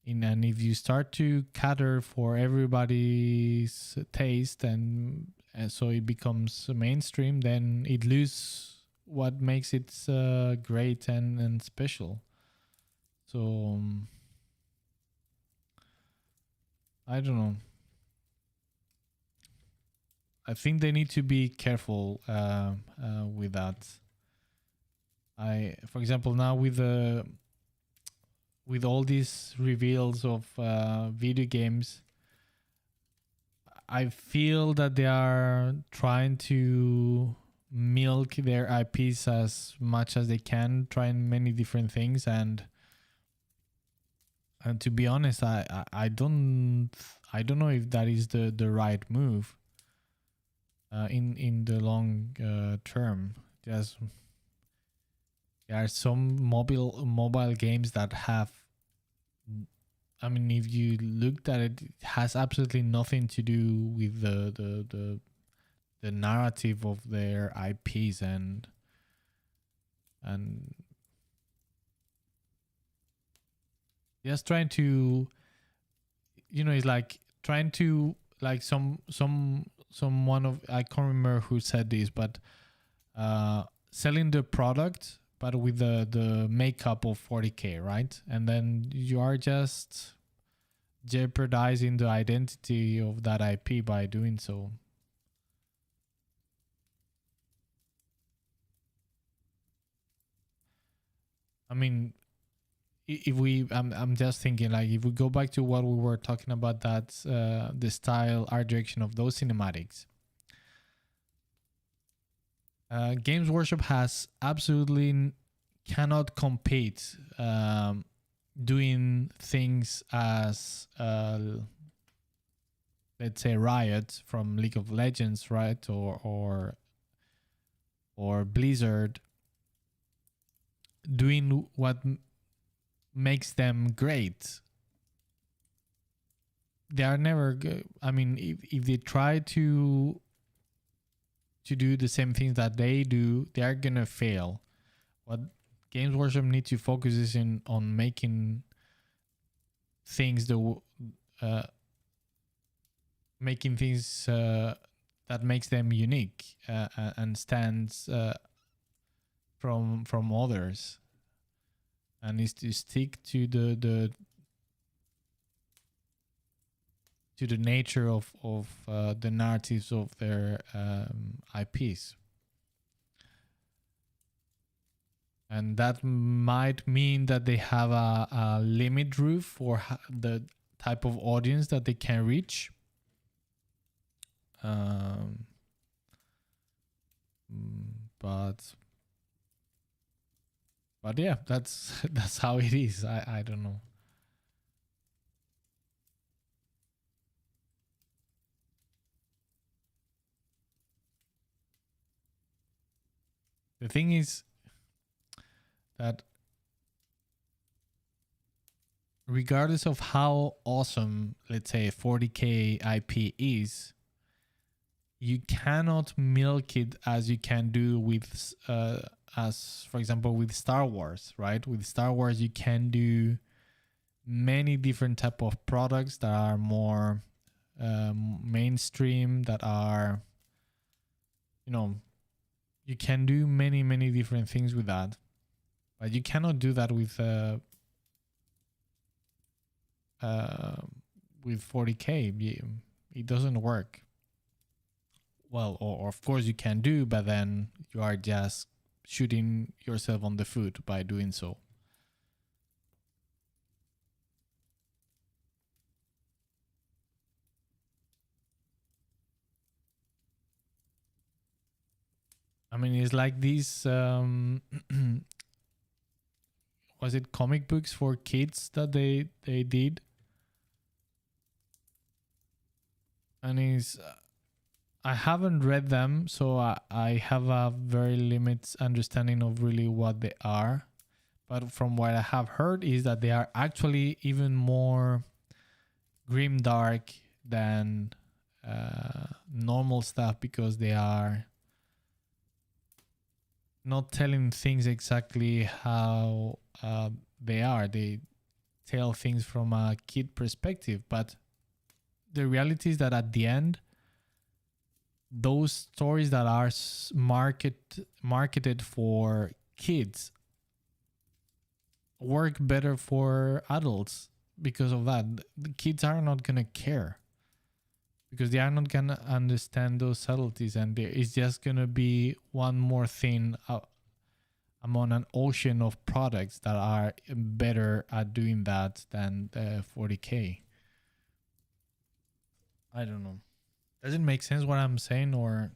And if you start to cater for everybody's taste and so it becomes mainstream, then it loses what makes it great and special. So I don't know. I think they need to be careful with that. For example, now with all these reveals of video games, I feel that they are trying to milk their IPs as much as they can, trying many different things, and to be honest, I don't know if that is the right move in the long term. Just there are some mobile games that have, I mean, if you looked at it, it has absolutely nothing to do with the narrative of their IPs and just trying to, it's like trying to, like someone of, I can't remember who said this, but selling the product but with the makeup of 40K, right? And then you are just jeopardizing the identity of that IP by doing so. I mean, if we, I'm just thinking, like, if we go back to what we were talking about, that the style, art direction of those cinematics, Games Workshop has absolutely cannot compete doing things as let's say Riot from League of Legends, right, or Blizzard, doing what makes them great. They are never good. I mean, if they try to do the same things that they do, they are gonna fail. What Games Workshop need to focus is on making things making things that makes them unique and stands from others, and is to stick to the nature of the narratives of their IPs. And that might mean that they have a limit roof for the type of audience that they can reach. But yeah, that's how it is. I don't know. The thing is that regardless of how awesome, let's say, 40K IP is, you cannot milk it as you can do with, as for example, with Star Wars, right? With Star Wars, you can do many different type of products that are more mainstream, that are, you can do many different things with that, but you cannot do that with 40K. It doesn't work. Well, or of course you can do, but then you are just shooting yourself on the foot by doing so. I mean, it's like these was it comic books for kids that they did, and it's I haven't read them, so I have a very limited understanding of really what they are. But from what I have heard is that they are actually even more grim dark than normal stuff, because they are not telling things exactly how they are. They tell things from a kid perspective, but the reality is that at the end, those stories that are marketed for kids work better for adults because of that. The kids are not gonna care, because they are not gonna understand those subtleties, and there is just gonna be one more thing among an ocean of products that are better at doing that than 40K. I don't know. Does it make sense what I'm saying, or?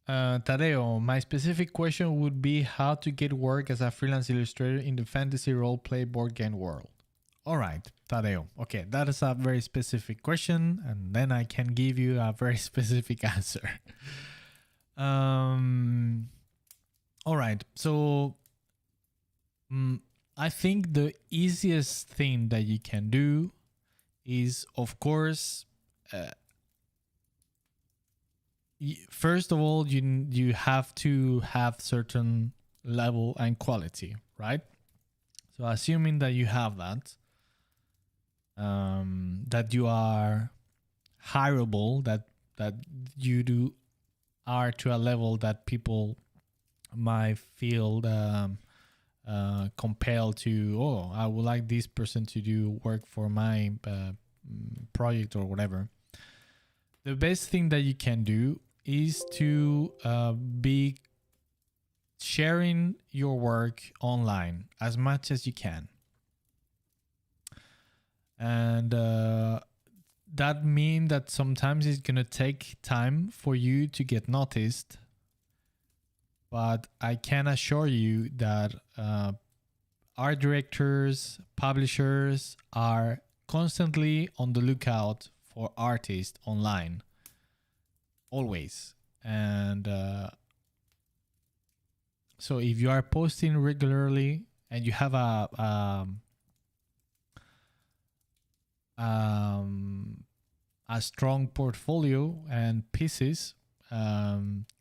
Tadeo, my specific question would be how to get work as a freelance illustrator in the fantasy role-play board game world. All right, Tadeo. Okay, that is a very specific question, and then I can give you a very specific answer. All right, so I think the easiest thing that you can do is, of course, first of all, you have to have certain level and quality, right? So assuming that you have that, that you are hireable, that you do are to a level that people might feel compelled to, oh, I would like this person to do work for my project or whatever. The best thing that you can do is to be sharing your work online as much as you can. And that means that sometimes it's going to take time for you to get noticed. But I can assure you that art directors, publishers are constantly on the lookout for artists online. Always. And so if you are posting regularly and you have a strong portfolio and pieces,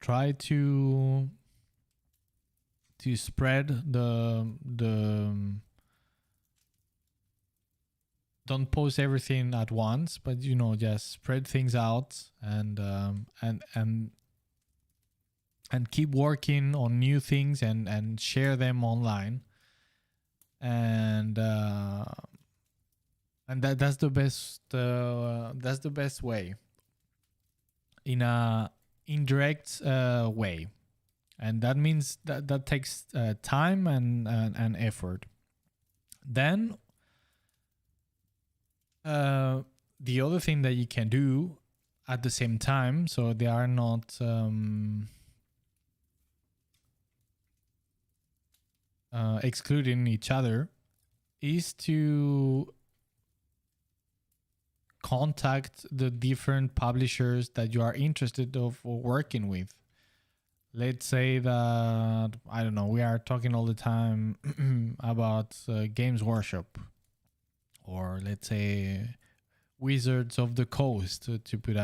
try to spread the don't post everything at once, but just spread things out and keep working on new things and share them online. And that's the best way, in a indirect way. And that means that takes time and effort. Then the other thing that you can do at the same time, so they are not excluding each other, is to contact the different publishers that you are interested of working with. Let's say that, I don't know, we are talking all the time about Games Workshop, or let's say Wizards of the Coast, to put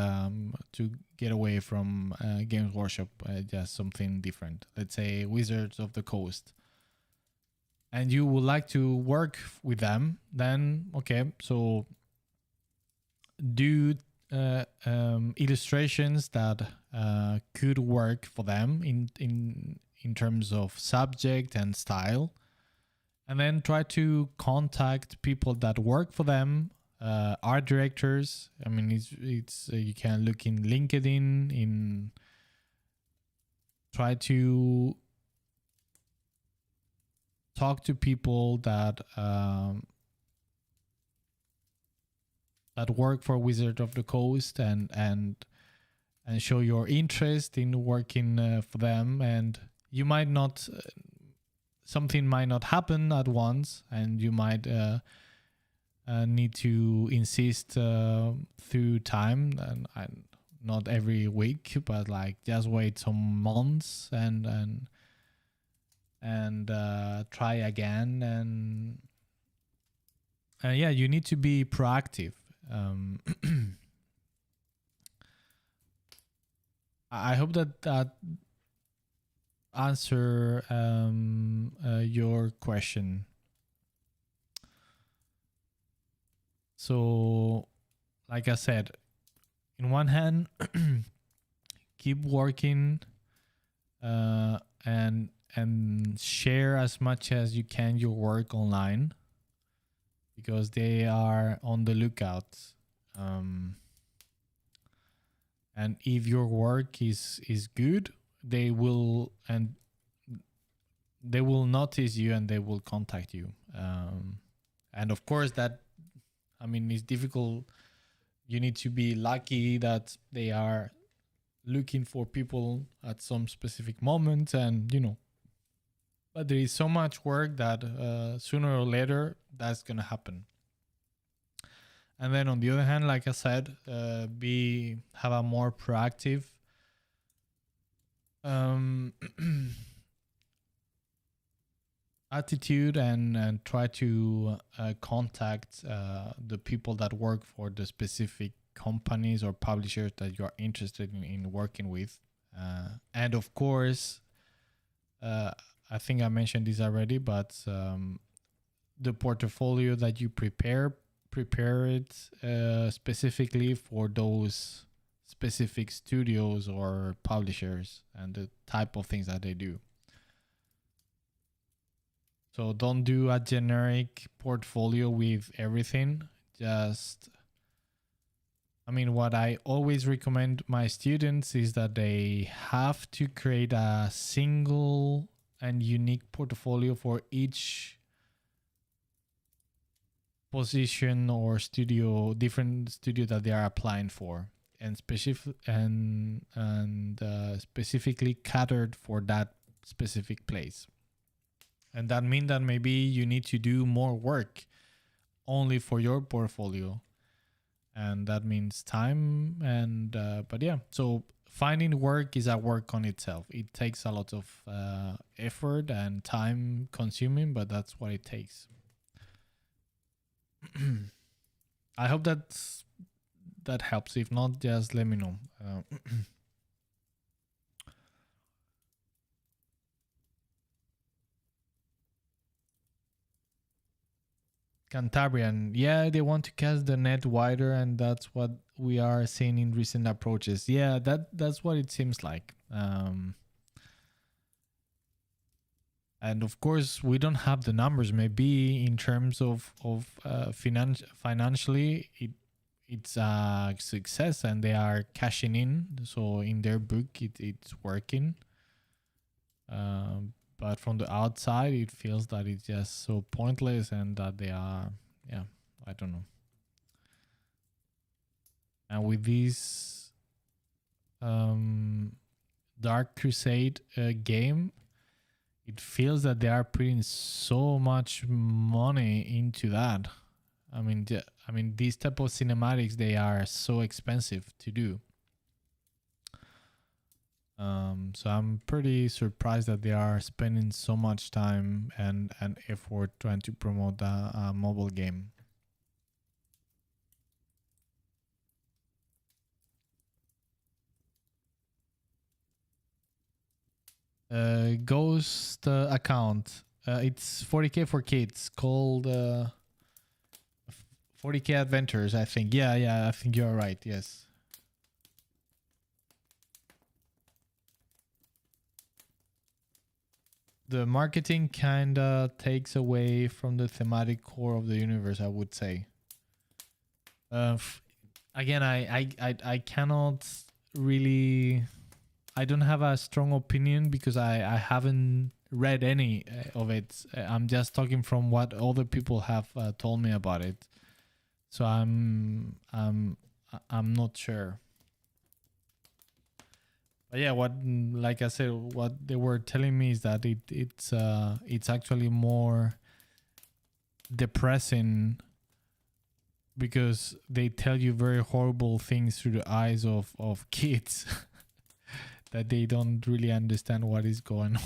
to get away from Games Workshop, just something different. Let's say Wizards of the Coast, and you would like to work with them. Then okay, so do illustrations that could work for them in terms of subject and style, and then try to contact people that work for them, art directors. I mean, it's you can look in LinkedIn, try to talk to people that work for Wizard of the Coast and show your interest in working for them. And you might not, something might not happen at once, and you might need to insist through time, and not every week, but like just wait some months and try again. And yeah, you need to be proactive. I hope that answer your question. So, like I said, in one hand, keep working and share as much as you can your work online, because they are on the lookout. And if your work is good, they will notice you and they will contact you. And of course that, I mean, it's difficult. You need to be lucky that they are looking for people at some specific moment, and but there is so much work that sooner or later that's gonna happen. And then on the other hand, like I said, have a more proactive attitude and try to contact the people that work for the specific companies or publishers that you are interested in working with. And of course, I think I mentioned this already, but the portfolio that you prepare it specifically for those specific studios or publishers and the type of things that they do. So don't do a generic portfolio with everything. Just, what I always recommend my students is that they have to create a single and unique portfolio for each position or different studio that they are applying for, and specifically catered for that specific place. And that means that maybe you need to do more work only for your portfolio, and that means time. And but yeah, so finding work is a work on itself. It takes a lot of effort and time consuming, but that's what it takes. I hope that helps. If not, just let me know. Cantabrian, yeah, they want to cast the net wider, and that's what we are seeing in recent approaches. Yeah, that's what it seems like. And of course, we don't have the numbers. Maybe in terms of financially, it's a success, and they are cashing in. So in their book, it's working. But from the outside, it feels that it's just so pointless, and that they are, I don't know. And with this Dark Crusade game, it feels that they are putting so much money into that. These type of cinematics, they are so expensive to do. So I'm pretty surprised that they are spending so much time and effort trying to promote a mobile game. Ghost account. It's 40k for kids, called 40k Adventures, I think. Yeah, I think you're right. Yes. The marketing kind of takes away from the thematic core of the universe, I would say. Again, I cannot really... I don't have a strong opinion because I haven't read any of it. I'm just talking from what other people have told me about it. So I'm not sure. But yeah, like I said, what they were telling me is that it's actually more depressing because they tell you very horrible things through the eyes of kids that they don't really understand what is going on.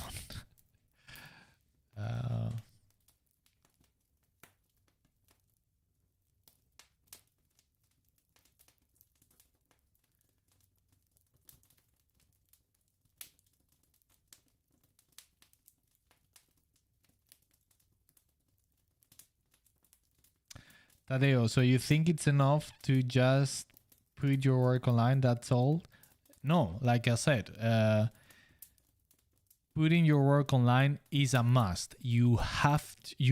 Tadeo, so you think it's enough to just put your work online? That's all? No, like I said, putting your work online is a must. You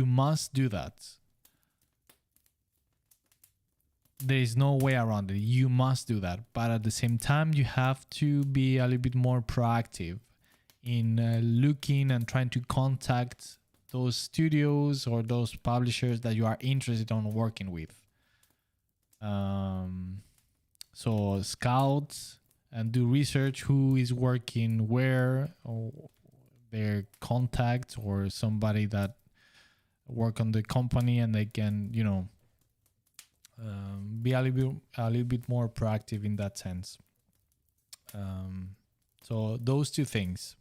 must do that. There is no way around it. You must do that. But at the same time, you have to be a little bit more proactive in looking and trying to contact those studios or those publishers that you are interested on working with. So scout and do research who is working where, or their contacts, or somebody that work on the company, and they can, be a little bit more proactive in that sense. So those two things.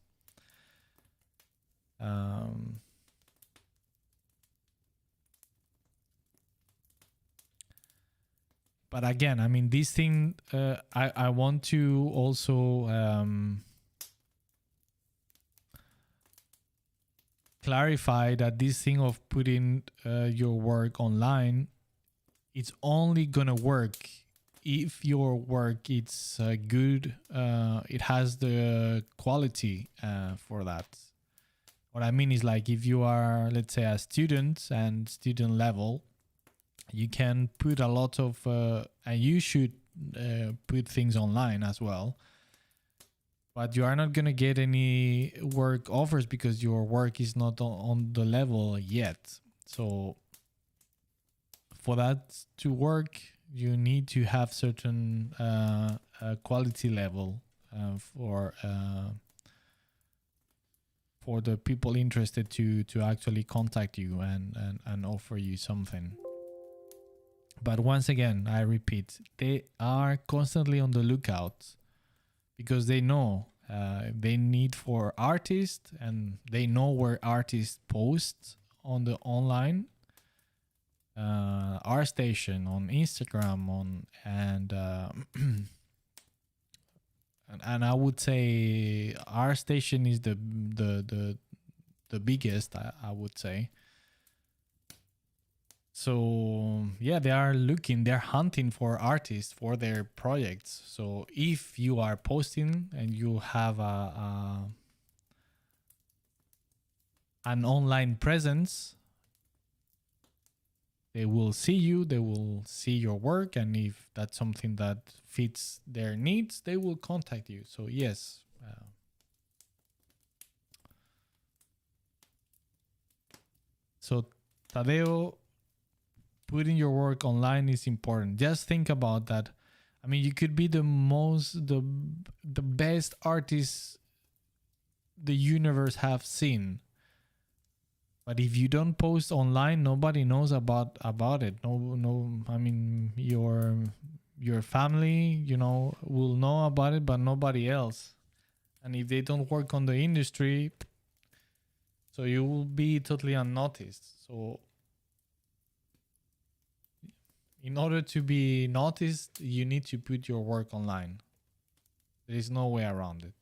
but again, I mean, this thing, I want to also clarify that this thing of putting your work online, it's only gonna work if your work it's good, it has the quality for that. What I mean is, like, if you are, let's say, a student and student level, you can put a lot of and you should put things online as well, but you are not going to get any work offers because your work is not on the level yet. So for that to work, you need to have certain quality level for the people interested to actually contact you and offer you something. But once again, I repeat, they are constantly on the lookout because they know they need for artists, and they know where artists post on the online. ArtStation on Instagram and and I would say ArtStation is the biggest, I would say. So yeah, they're hunting for artists for their projects. So if you are posting and you have an online presence, they will see you, they will see your work, and if that's something that fits their needs, they will contact you. So yes. So Tadeo, putting your work online is important. Just think about that. I mean, you could be the best artist the universe have seen, but if you don't post online, nobody knows about it. No. I mean, your family, will know about it, but nobody else. And if they don't work on the industry, so you will be totally unnoticed. So in order to be noticed, you need to put your work online. There is no way around it.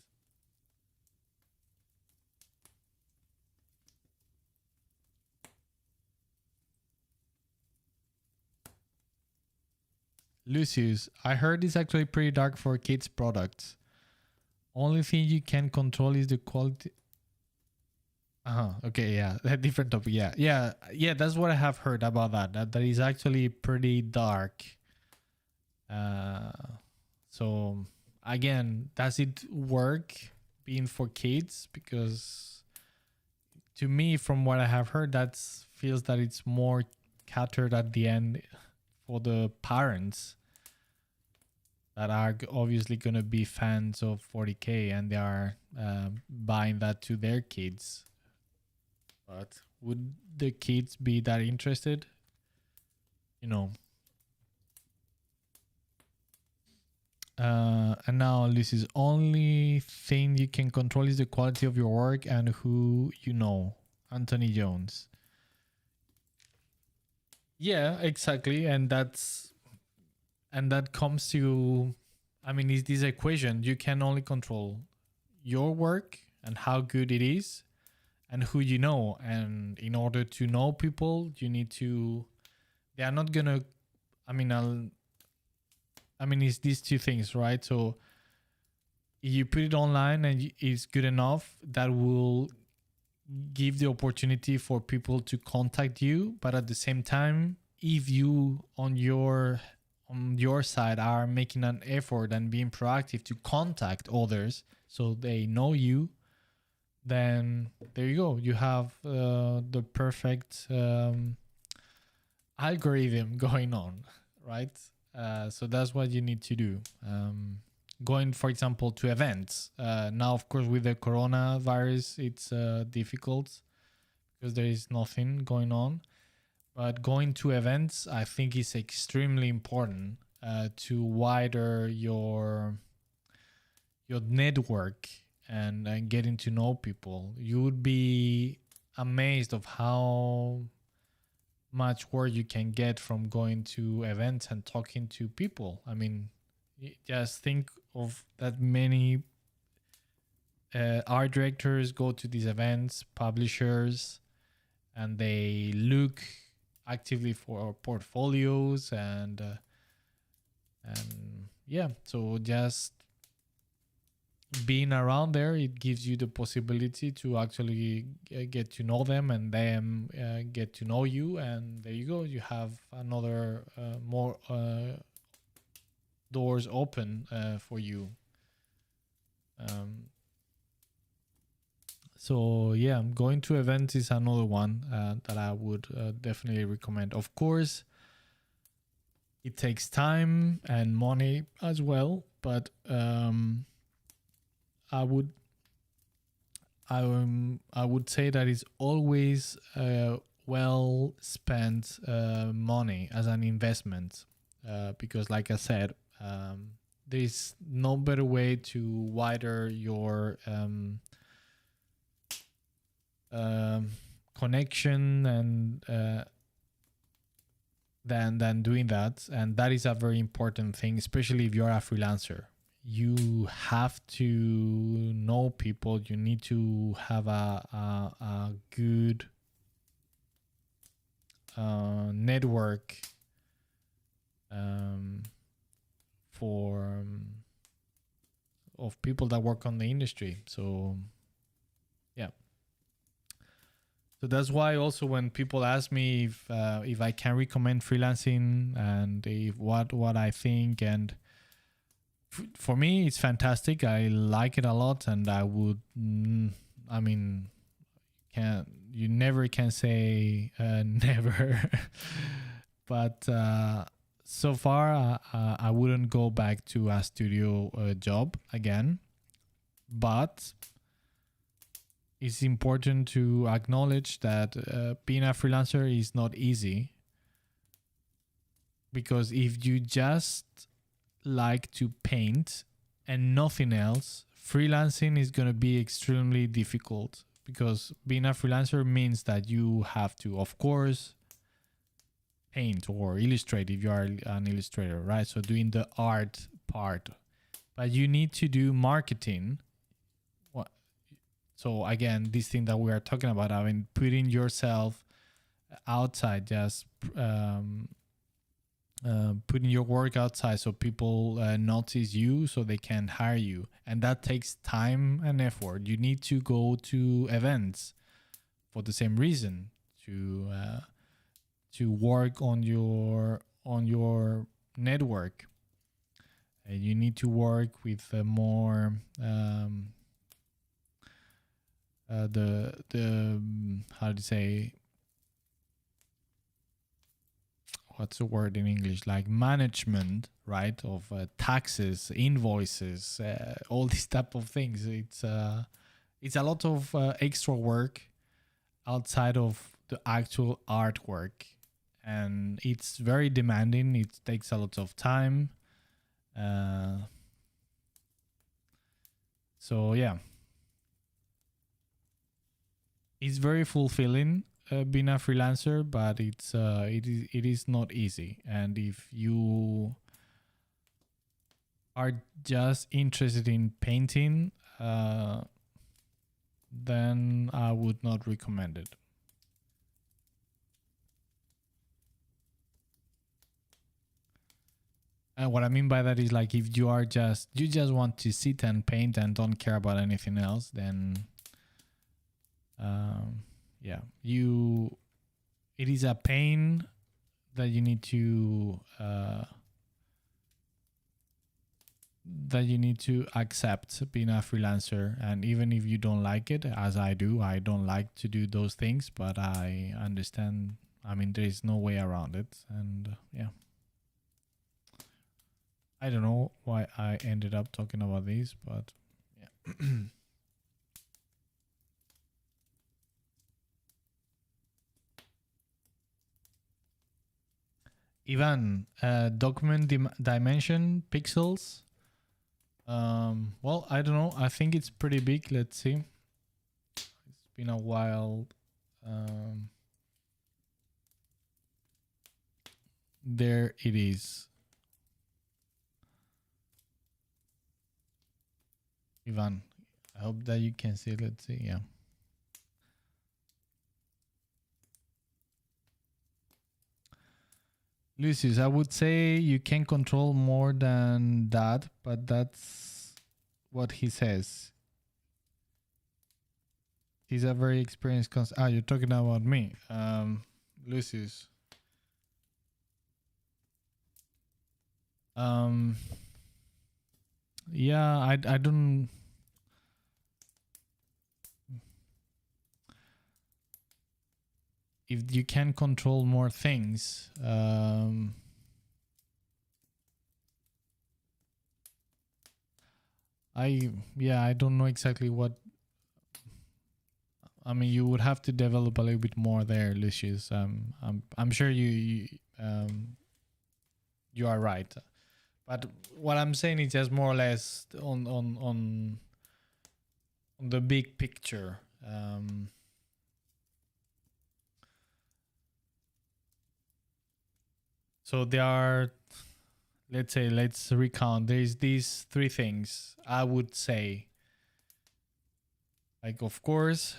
Lucius, I heard it's actually pretty dark for kids' products. Only thing you can control is the quality. Okay, yeah, a different topic. Yeah. That's what I have heard about that. That is actually pretty dark. So again, does it work being for kids? Because to me, from what I have heard, that feels that it's more catered at the end for the parents that are obviously going to be fans of 40K, and they are buying that to their kids. But would the kids be that interested? And now this is only thing you can control is the quality of your work and who you know. Anthony Jones. Yeah, exactly. And that comes to, I mean, is this equation? You can only control your work and how good it is and who you know. And in order to know people, you need to, they are not going to, it's these two things, right? So if you put it online and it's good enough, that will give the opportunity for people to contact you. But at the same time, if you on your side are making an effort and being proactive to contact others so they know you, then there you go. You have the perfect algorithm going on, right? So that's what you need to do. Going, for example, to events. Now, of course, with the coronavirus, it's difficult because there is nothing going on. But going to events, I think, is extremely important to wider your network and getting to know people. You would be amazed of how much work you can get from going to events and talking to people. I mean, just think of that many art directors go to these events, publishers, and they look actively for portfolios and yeah. So just being around there, it gives you the possibility to actually get to know them and them get to know you, and there you go, you have another more doors open for you. So yeah, going to events is another one that I would definitely recommend. Of course, it takes time and money as well, but I would say that it's always well spent money as an investment, because, like I said, there's no better way to widen your connection and than doing that, and that is a very important thing, especially if you're a freelancer. You have to know people. You need to have a good network for of people that work on the industry. So yeah. So that's why also when people ask me if I can recommend freelancing and if what I think, and for me it's fantastic. I like it a lot, and I would I mean, you never can say never. But so far I wouldn't go back to a studio job again, but it's important to acknowledge that being a freelancer is not easy, because if you just like to paint and nothing else, freelancing is going to be extremely difficult, because being a freelancer means that you have to, of course, paint or illustrate if you are an illustrator, right? So doing the art part, but you need to do marketing. So again, this thing that we are talking about, I mean, putting yourself outside, just putting your work outside so people notice you, so they can hire you, and that takes time and effort. You need to go to events for the same reason, to work on your network. You need to work with more the how do you say, what's the word in English, like management, right, of taxes, invoices, all these type of things. It's a lot of extra work outside of the actual artwork, and it's very demanding. It takes a lot of time. So yeah, it's very fulfilling being a freelancer, but it is not easy. And if you are just interested in painting, then I would not recommend it. And what I mean by that is, like, if you just want to sit and paint and don't care about anything else, then yeah, it is a pain that you need to accept being a freelancer. And even if you don't like it, as I do, I don't like to do those things, but I understand. I mean, there is no way around it. And yeah, I don't know why I ended up talking about this, but yeah. Ivan, document dimension pixels. Well, I don't know. I think it's pretty big. Let's see. It's been a while. there it is. Ivan, I hope that you can see it. Let's see. Yeah. Lucius, I would say you can control more than that, but that's what he says. He's a very experienced you're talking about me. Lucius. Yeah, I don't. If you can control more things, I don't know exactly what. I mean, you would have to develop a little bit more there, Lucius. I'm sure you are right, but what I'm saying is just more or less on the big picture. So there are, let's recount. There's these three things I would say. Like, of course,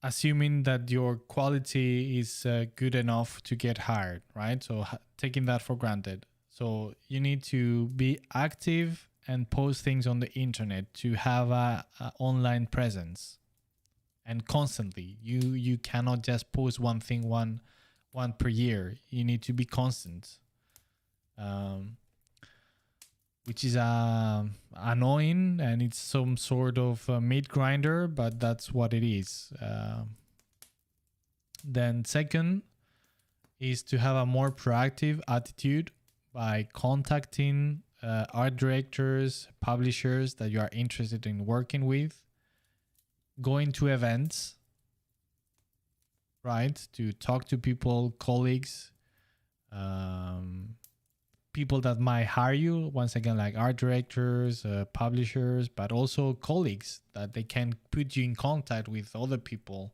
assuming that your quality is good enough to get hired, right? So taking that for granted. So you need to be active and post things on the internet to have a online presence, and constantly. You cannot just post one thing one per year. You need to be constant, which is annoying, and it's some sort of meat grinder, but that's what it is. Then second is to have a more proactive attitude by contacting art directors, publishers that you are interested in working with, going to events, right, to talk to people, colleagues, people that might hire you, once again, like art directors, publishers, but also colleagues that they can put you in contact with other people.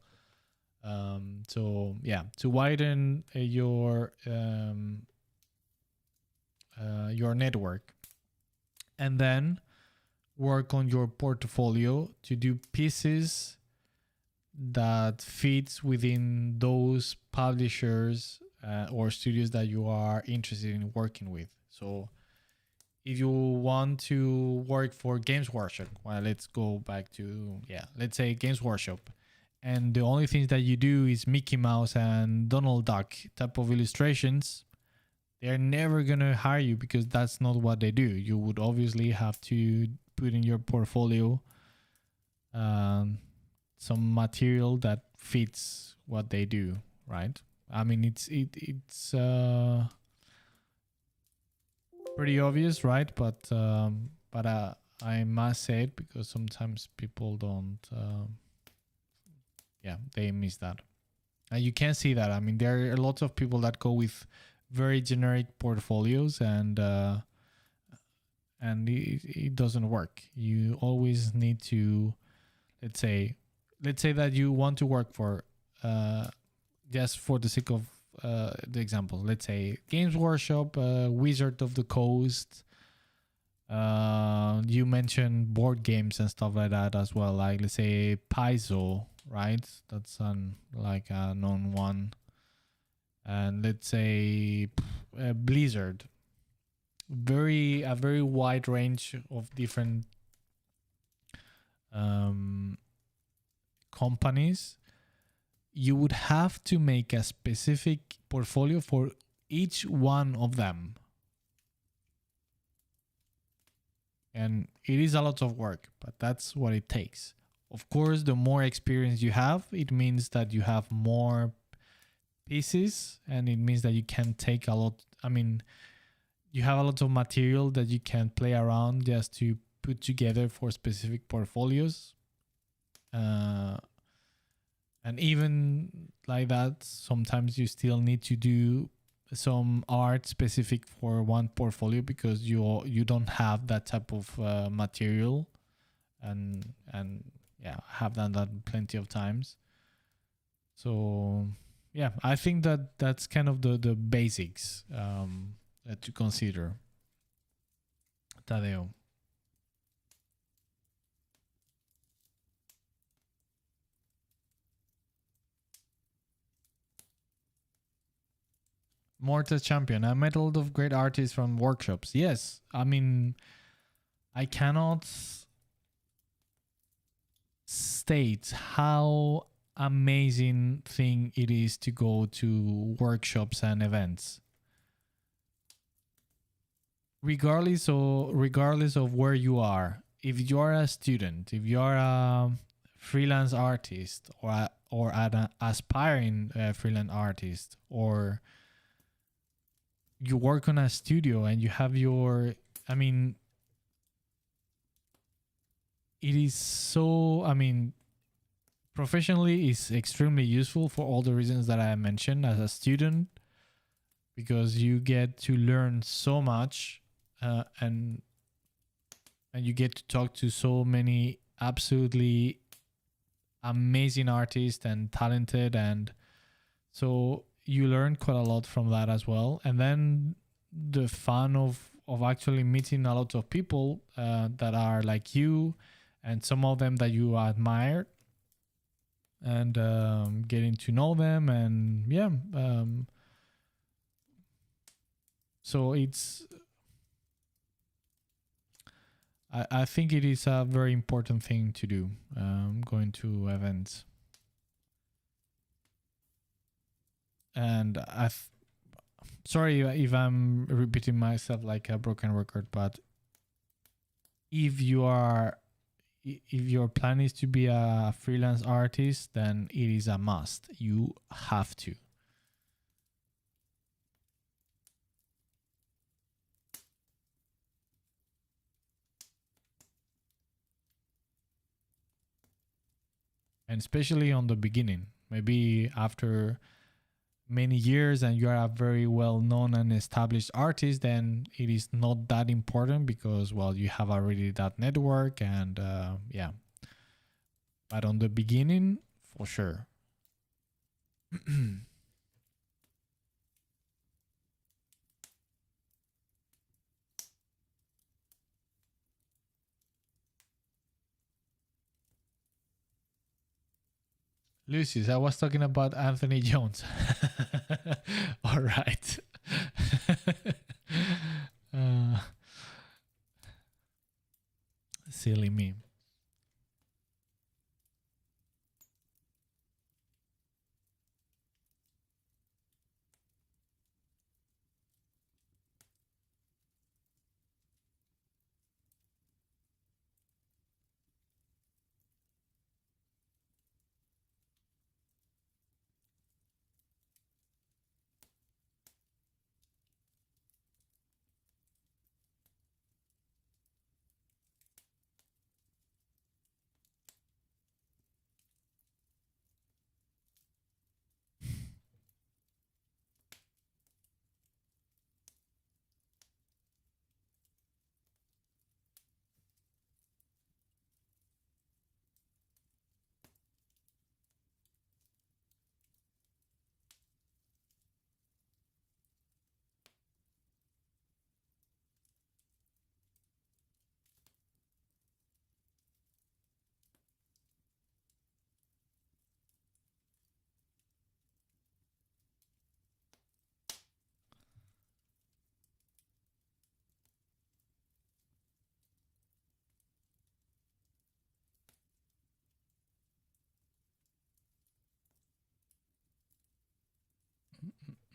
So yeah, to widen your network, and then work on your portfolio to do pieces that fits within those publishers or studios that you are interested in working with. So if you want to work for Games Workshop, well, let's go back to, let's say Games Workshop, and the only things that you do is Mickey Mouse and Donald Duck type of illustrations, they're never going to hire you because that's not what they do. You would obviously have to put in your portfolio some material that fits what they do, right? I mean, it's pretty obvious, right? But I must say it because sometimes people don't. They miss that, and you can see that. I mean, there are lots of people that go with very generic portfolios, and it doesn't work. You always need to, let's say that you want to work for, just for the sake of the example, let's say Games Workshop, Wizard of the Coast. You mentioned board games and stuff like that as well. Like, let's say Paizo, right? That's like a known one. And let's say Blizzard. A very wide range of different companies. You would have to make a specific portfolio for each one of them. And it is a lot of work, but that's what it takes. Of course, the more experience you have, it means that you have more pieces, and it means that you can take a lot. I mean, you have a lot of material that you can play around just to put together for specific portfolios. And even like that, sometimes you still need to do some art specific for one portfolio because you don't have that type of material, and have done that plenty of times. So yeah, I think that that's kind of the basics to consider. Tadeo. Mortal Champion. I met a lot of great artists from workshops. Yes, I mean, I cannot state how amazing thing it is to go to workshops and events. Regardless of where you are, if you are a student, if you are a freelance artist, or an aspiring freelance artist, or you work on a studio and you have your, I mean, it is so, I mean, professionally is extremely useful for all the reasons that I mentioned as a student, because you get to learn so much, and you get to talk to so many absolutely amazing artists and talented, and so you learn quite a lot from that as well. And then the fun of actually meeting a lot of people that are like you, and some of them that you admire, and getting to know them, and yeah, so it's, I think it is a very important thing to do, going to events. And sorry if I'm repeating myself like a broken record, but if your plan is to be a freelance artist, then it is a must. You have to. And especially on the beginning, maybe after many years and you are a very well known and established artist, then it is not that important, because, well, you have already that network, and yeah. But on the beginning, for sure. Lucius, I was talking about Anthony Jones. All right. uh, Silly me.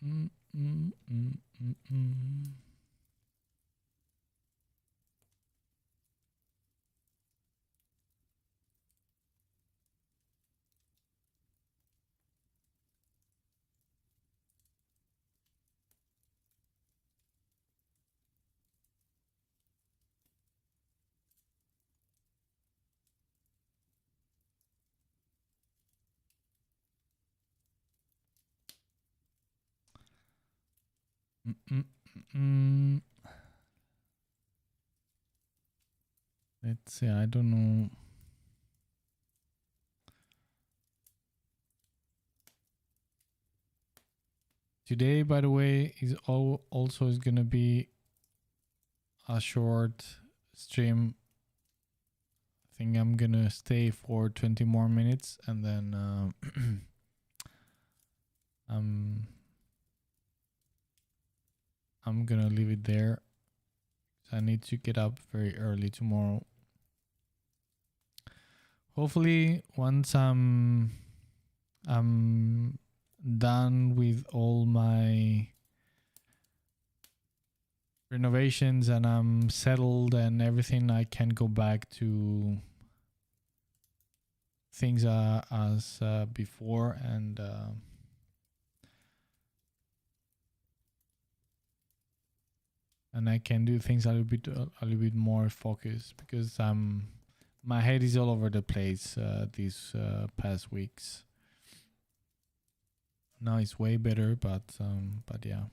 Mm, mm, mm, mm, mm. Mm, mm, mm. Let's see, I don't know. Today, by the way, also is gonna be a short stream. I think I'm gonna stay for 20 more minutes and then I'm gonna leave it there. I need to get up very early tomorrow. Hopefully, once I'm done with all my renovations and I'm settled and everything, I can go back to things as before, and I can do things a little bit more focused, because my head is all over the place these past weeks. Now it's way better, but yeah.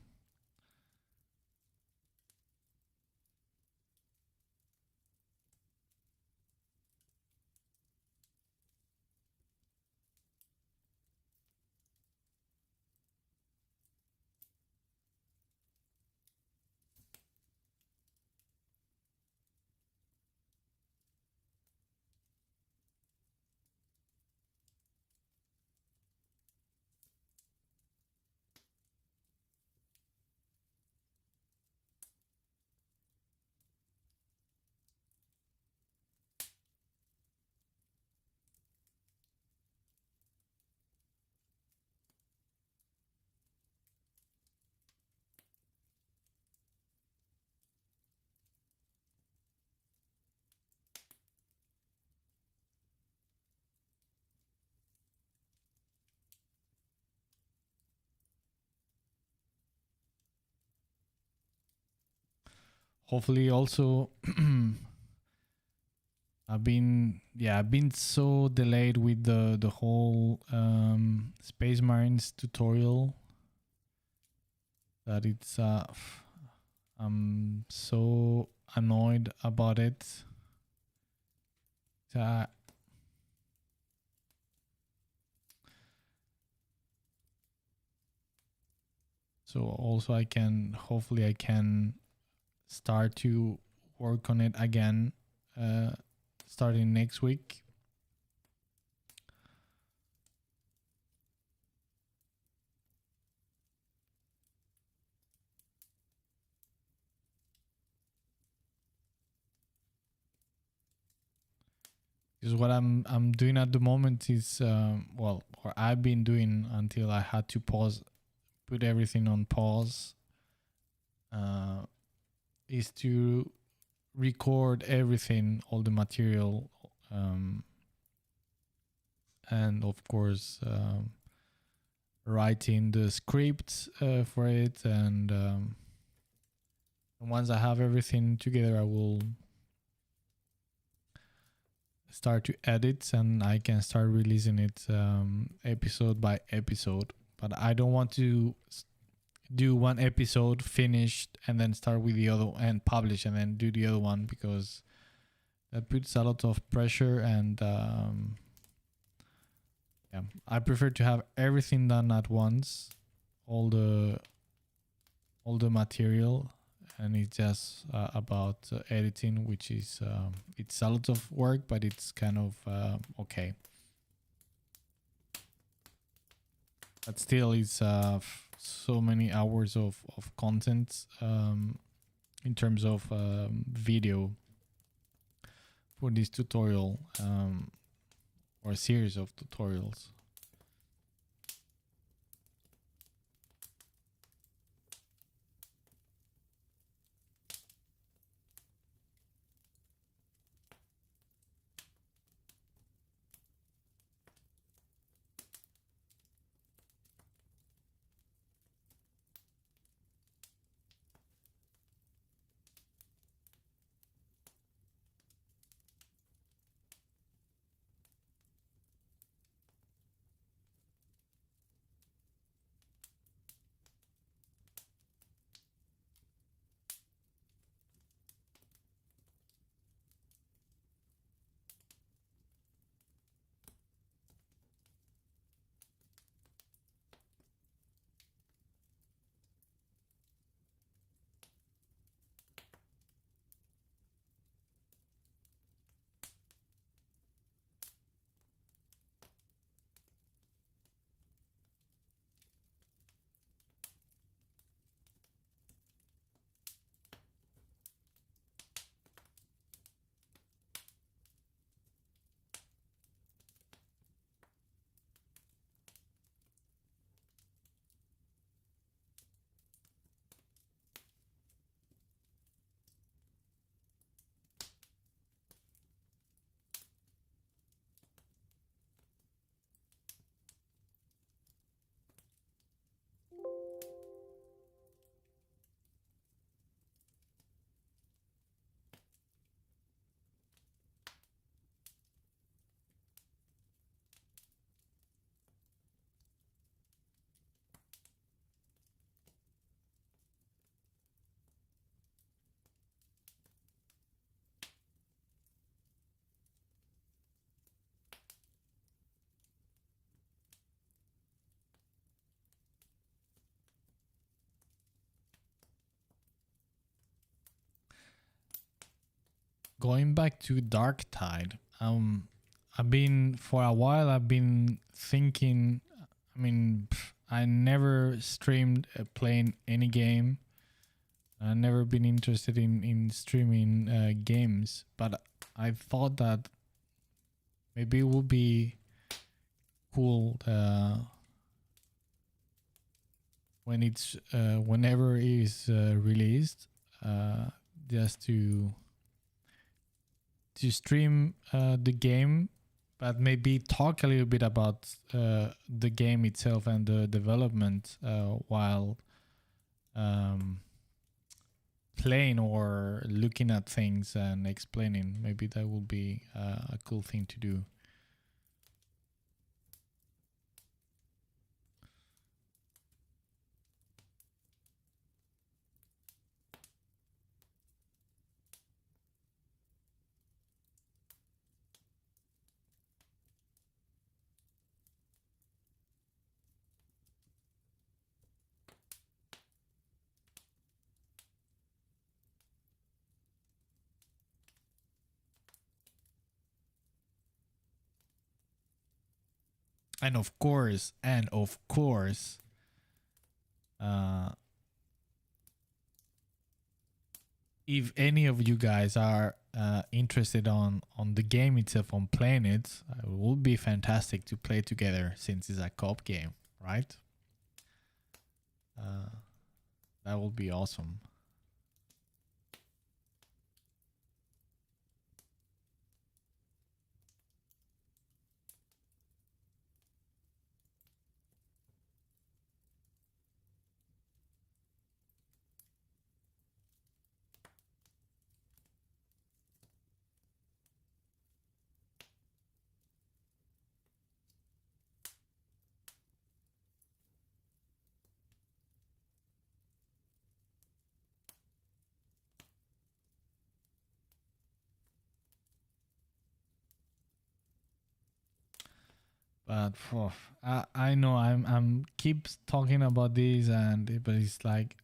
Hopefully also I've been so delayed with the whole Space Marines tutorial that it's I'm so annoyed about it. So also hopefully I can start to work on it again starting next week. Because what I'm doing at the moment is or I've been doing until I had to put everything on pause, is to record everything, all the material, and of course writing the script for it, and once I have everything together, I will start to edit and I can start releasing it episode by episode. But I don't want to do one episode finished and then start with the other and publish and then do the other one, because that puts a lot of pressure, and yeah, I prefer to have everything done at once, all the material, and it's just about editing, which is it's a lot of work, but it's kind of okay. But still, it's so many hours of content in terms of video for this tutorial or a series of tutorials. going back to Dark Tide, I've been thinking. I mean, I never streamed playing any game. I've never been interested in streaming games, but I thought that maybe it would be cool whenever it is released, just to stream the game, but maybe talk a little bit about the game itself and the development while playing or looking at things and explaining. Maybe that would be a cool thing to do. And of course, if any of you guys are interested on the game itself, on playing it, it would be fantastic to play together since it's a co-op game, right? That would be awesome. But I know I'm keeps talking about this, but it's like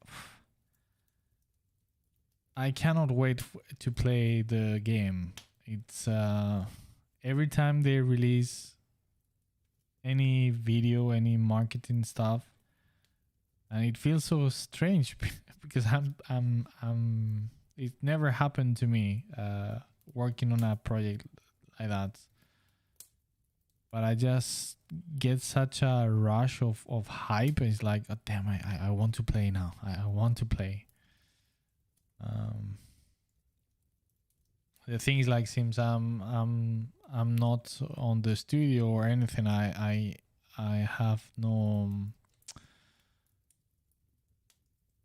I cannot wait to play the game. It's every time they release any video, any marketing stuff, and it feels so strange because it never happened to me working on a project like that. But I just get such a rush of hype. It's like, oh, damn, I want to play now. I want to play. The thing is, like, since I'm not on the studio or anything, I have no.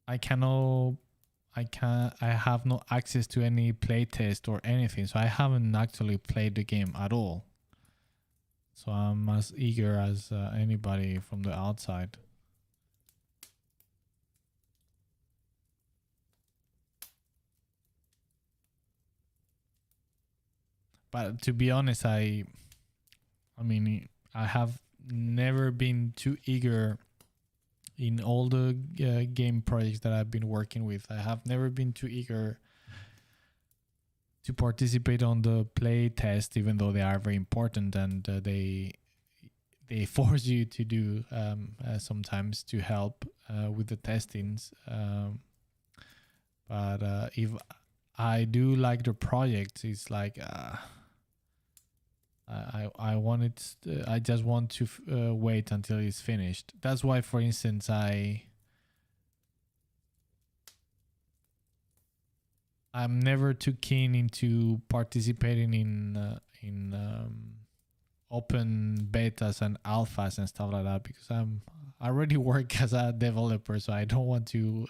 I have no access to any playtest or anything, so I haven't actually played the game at all. So I'm as eager as anybody from the outside. But to be honest, I mean, I have never been too eager in all the game projects that I've been working with. I have never been too eager to participate on the play test, even though they are very important and they force you to do sometimes to help with the testings. But if I do like the project, it's like I want it. I just want to wait until it's finished. That's why, for instance, I'm never too keen into participating in open betas and alphas and stuff like that, because I already work as a developer, so I don't want to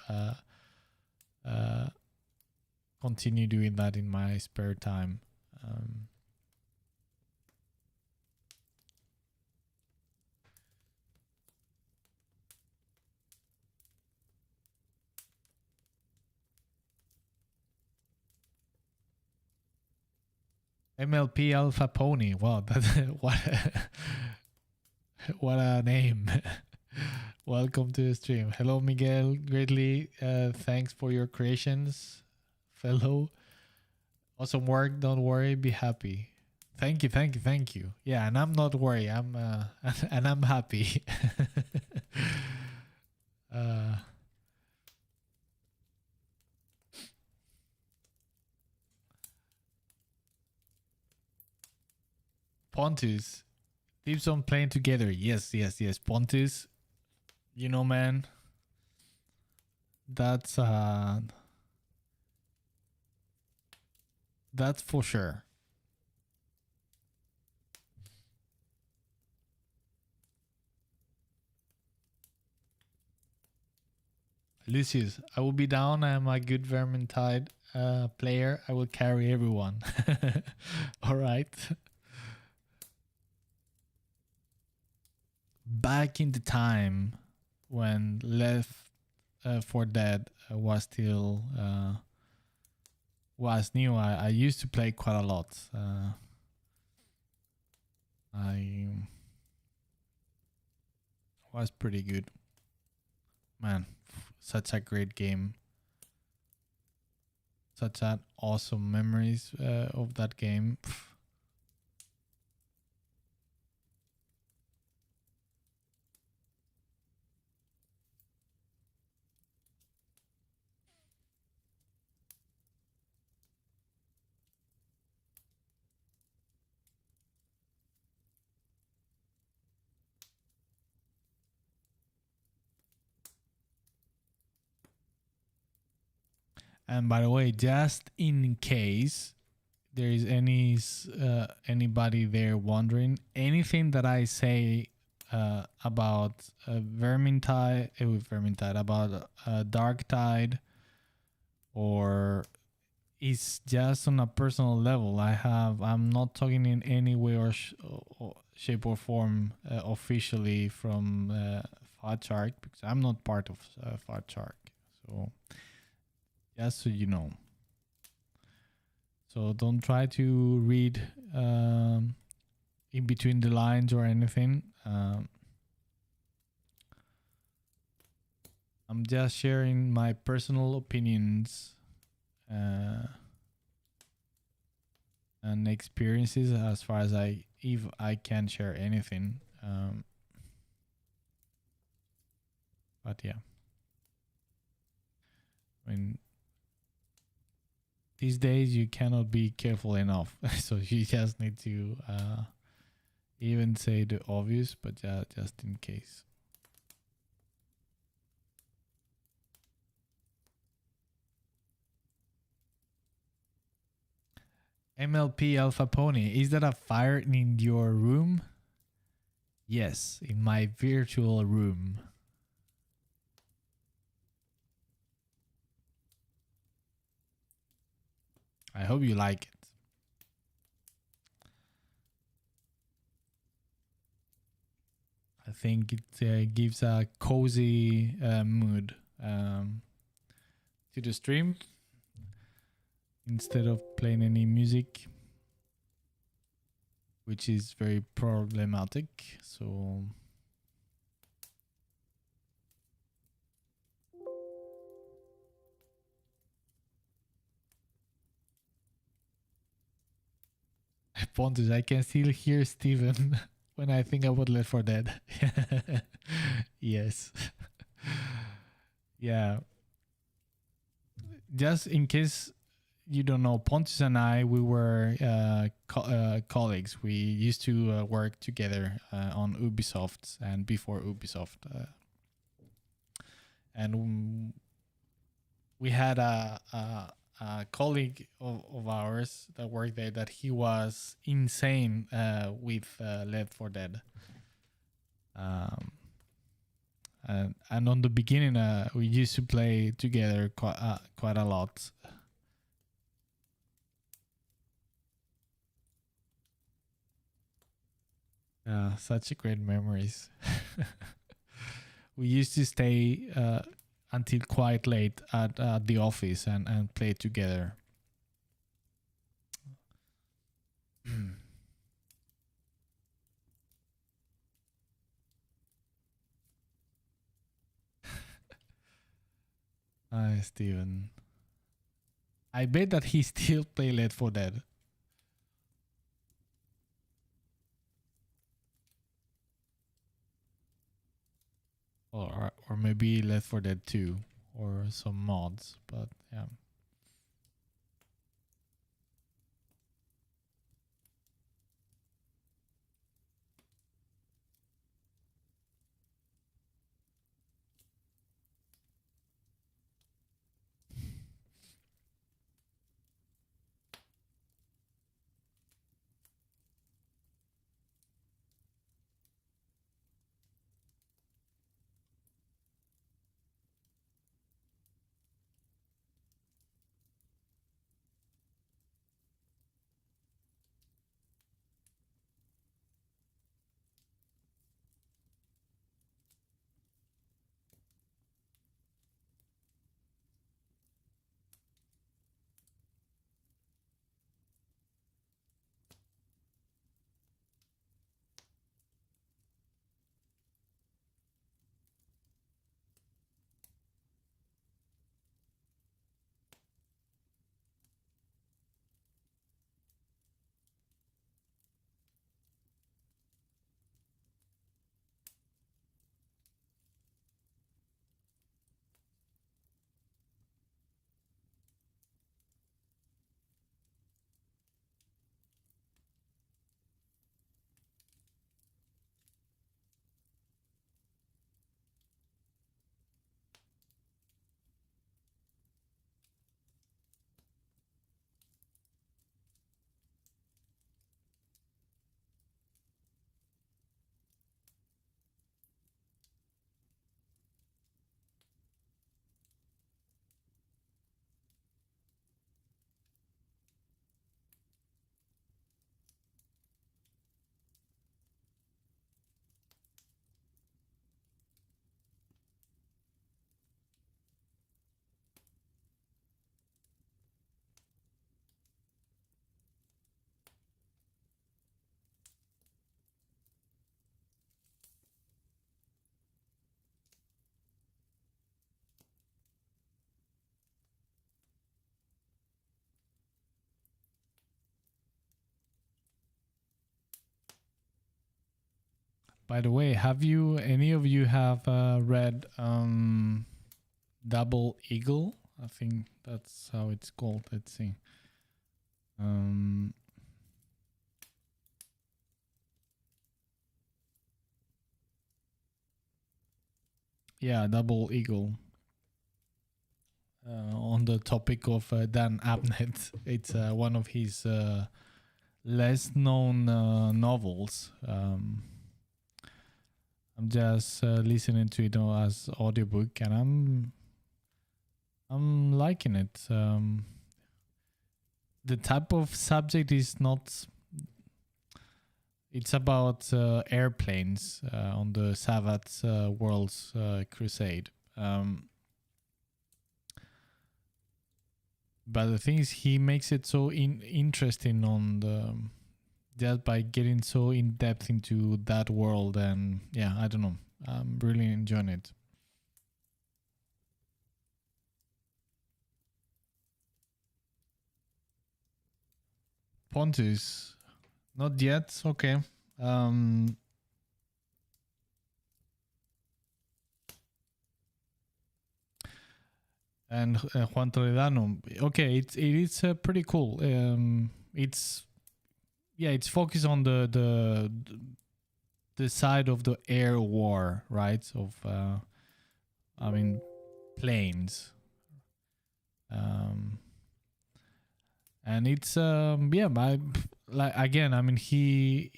continue doing that in my spare time. MLP Alpha Pony. Wow, that's what a name. Welcome to the stream. Hello, Miguel. Greatly thanks for your creations, fellow. Awesome work. Don't worry. Be happy. Thank you. Thank you. Thank you. Yeah, and I'm not worried. I'm and I'm happy. uh, Pontus. Tips on playing together. Yes, yes, yes. Pontus. You know, man. That's for sure. Lucius, I will be down. I am a good Vermintide player. I will carry everyone. All right. Back in the time when Left 4 Dead was still was new, I used to play quite a lot. I was pretty good. Man, such a great game. Such an awesome memories of that game. And by the way, just in case there is anybody there wondering, anything that I say about Vermintide, about Dark Tide, or is just on a personal level. I'm not talking in any way or shape or form officially from Fat Shark, because I'm not part of Fat Shark. So just so you know. So don't try to read in between the lines or anything. I'm just sharing my personal opinions and experiences as far as if I can share anything. But yeah, I mean, these days you cannot be careful enough, so you just need to even say the obvious, but just in case. MLP Alpha Pony, is that a fire in your room? Yes, in my virtual room. I hope you like it. I think it gives a cozy mood to the stream instead of playing any music, which is very problematic. So Pontus, I can still hear Steven when I think about Left 4 Dead. Yes. Yeah. Just in case you don't know, Pontus and I, we were colleagues. We used to work together on Ubisoft and before Ubisoft. And we had a colleague of ours that worked there that he was insane with Left 4 Dead. And on the beginning, we used to play together quite a lot. Such great memories. We used to stay until quite late at the office and play together. Hi, Steven. I bet that he still play Left 4 Dead. Or maybe Left 4 Dead 2 or some mods, but yeah. By the way, have you any of you have read Double Eagle? I think that's how it's called. Let's see. Yeah, Double Eagle. On the topic of Dan Abnett, it's one of his less known novels. I'm just listening to it as audiobook, and I'm liking it. The type of subject is not. It's about airplanes on the Savage Worlds Crusade. But the thing is, he makes it so interesting on the just by getting so in depth into that world, and yeah, I don't know, I'm really enjoying it. Pontus, not yet. Okay. And Juan Toledano. Okay, it is pretty cool. It's focused on the side of the air war, right? Of I mean, planes. And it's again, I mean, he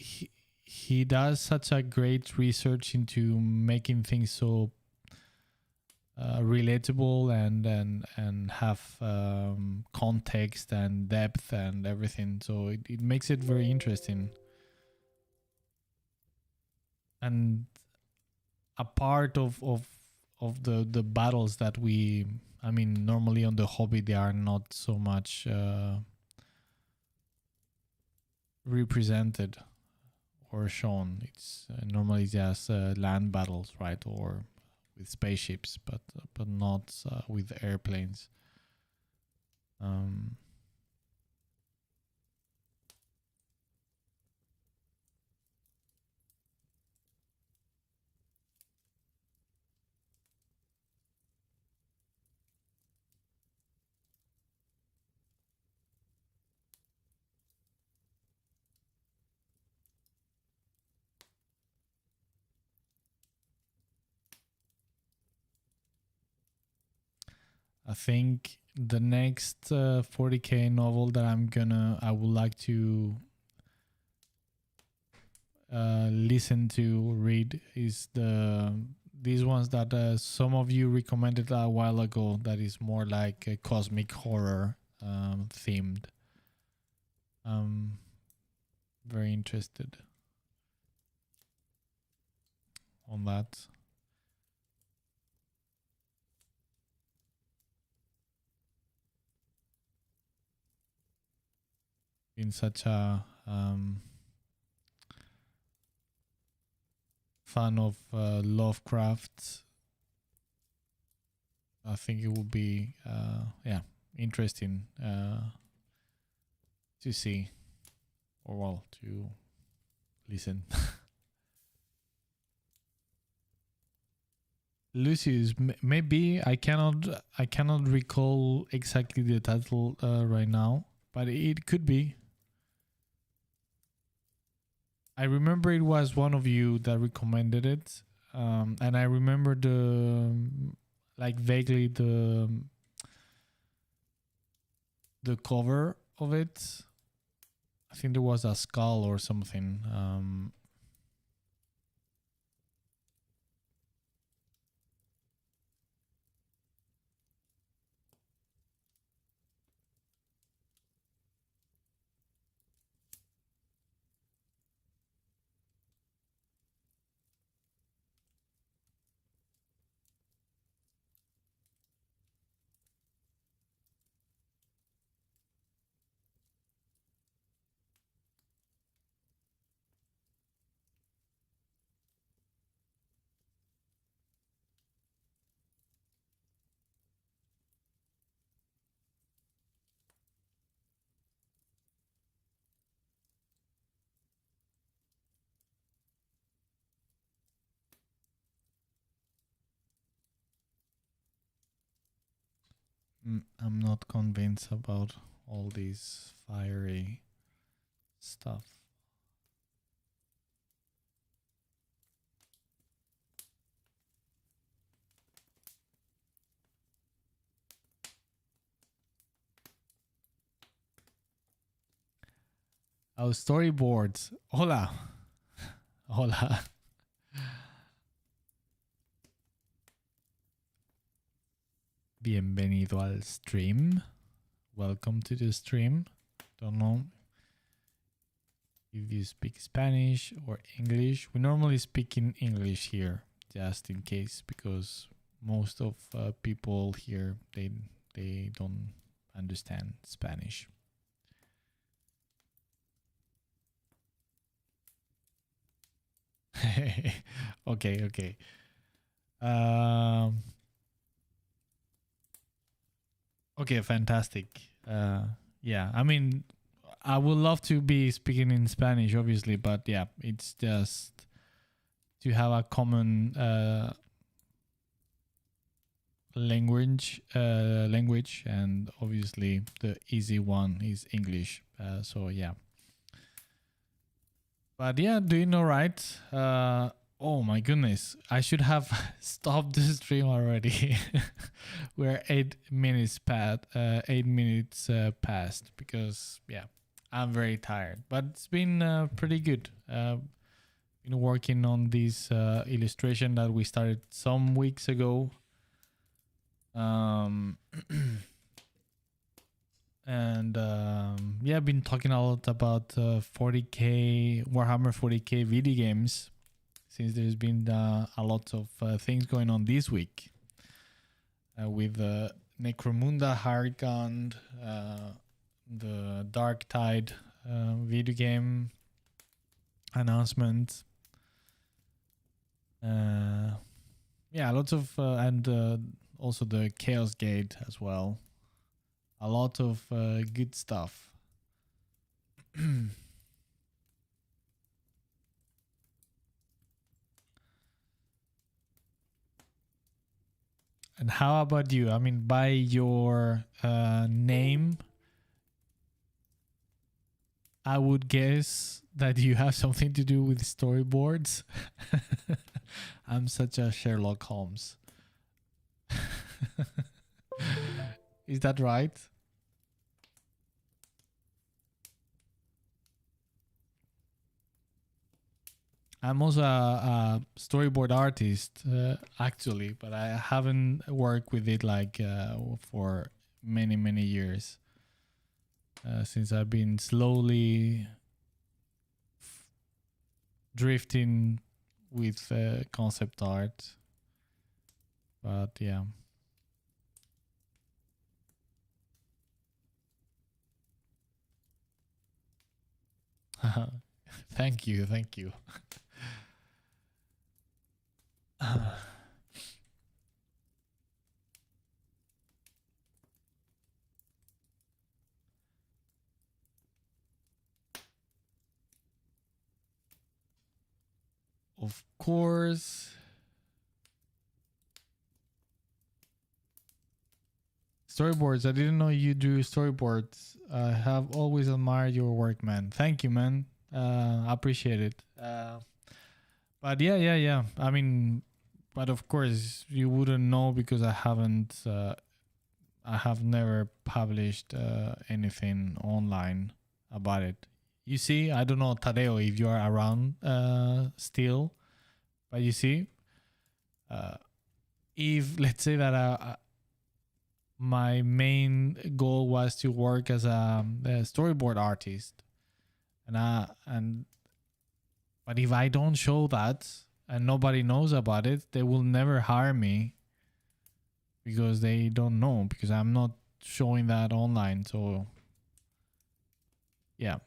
does such a great research into making things so relatable and have context and depth and everything. So it makes it very interesting. And a part of the battles that I mean, normally on the hobby, they are not so much represented or shown. It's normally just land battles, right? Or with spaceships, but not with airplanes. Um, I think the next 40k novel that I would like to listen to read is these ones that some of you recommended a while ago, that is more like a cosmic horror themed. I'm very interested on that. Been such a fan of Lovecraft. I think it would be interesting to see, or well, to listen. Lucius, maybe I cannot recall exactly the title right now, but it could be. I remember it was one of you that recommended it, and I remember vaguely the cover of it. I think there was a skull or something. I'm not convinced about all these fiery stuff. Oh, storyboards. Hola. Hola. Bienvenido al stream. Welcome to the stream. Don't know if you speak Spanish or English. We normally speak in English here, just in case, because most of people here, they don't understand Spanish. Okay. Okay, fantastic. Yeah, I mean, I would love to be speaking in Spanish, obviously, but yeah, it's just to have a common language, and obviously the easy one is English. So yeah. But yeah, doing all right. Oh my goodness, I should have stopped the stream already. We're 8 minutes past. 8 minutes past, because yeah, I'm very tired. But it's been pretty good. Been working on this illustration that we started some weeks ago. And yeah, I've been talking a lot about 40k Warhammer 40k video games, since there's been a lot of things going on this week with Necromunda Hardgun, the Dark Tide video game announcement. Yeah, lots of and also the Chaos Gate as well. a lot of good stuff. And how about you? I mean, by your name, I would guess that you have something to do with storyboards. I'm such a Sherlock Holmes. Is that right? I'm also a storyboard artist, actually, but I haven't worked with it like for many years. Since I've been slowly drifting with concept art. But yeah. Thank you. Of course. Storyboards. I didn't know you do storyboards. I have always admired your work, man. Thank you, man. I appreciate it. But yeah. I mean, but of course you wouldn't know because I haven't. I have never published anything online about it. You see, I don't know, Tadeo, if you are around still, but you see, if let's say that my main goal was to work as a storyboard artist, and but if I don't show that and nobody knows about it, they will never hire me because they don't know, because I'm not showing that online. So yeah,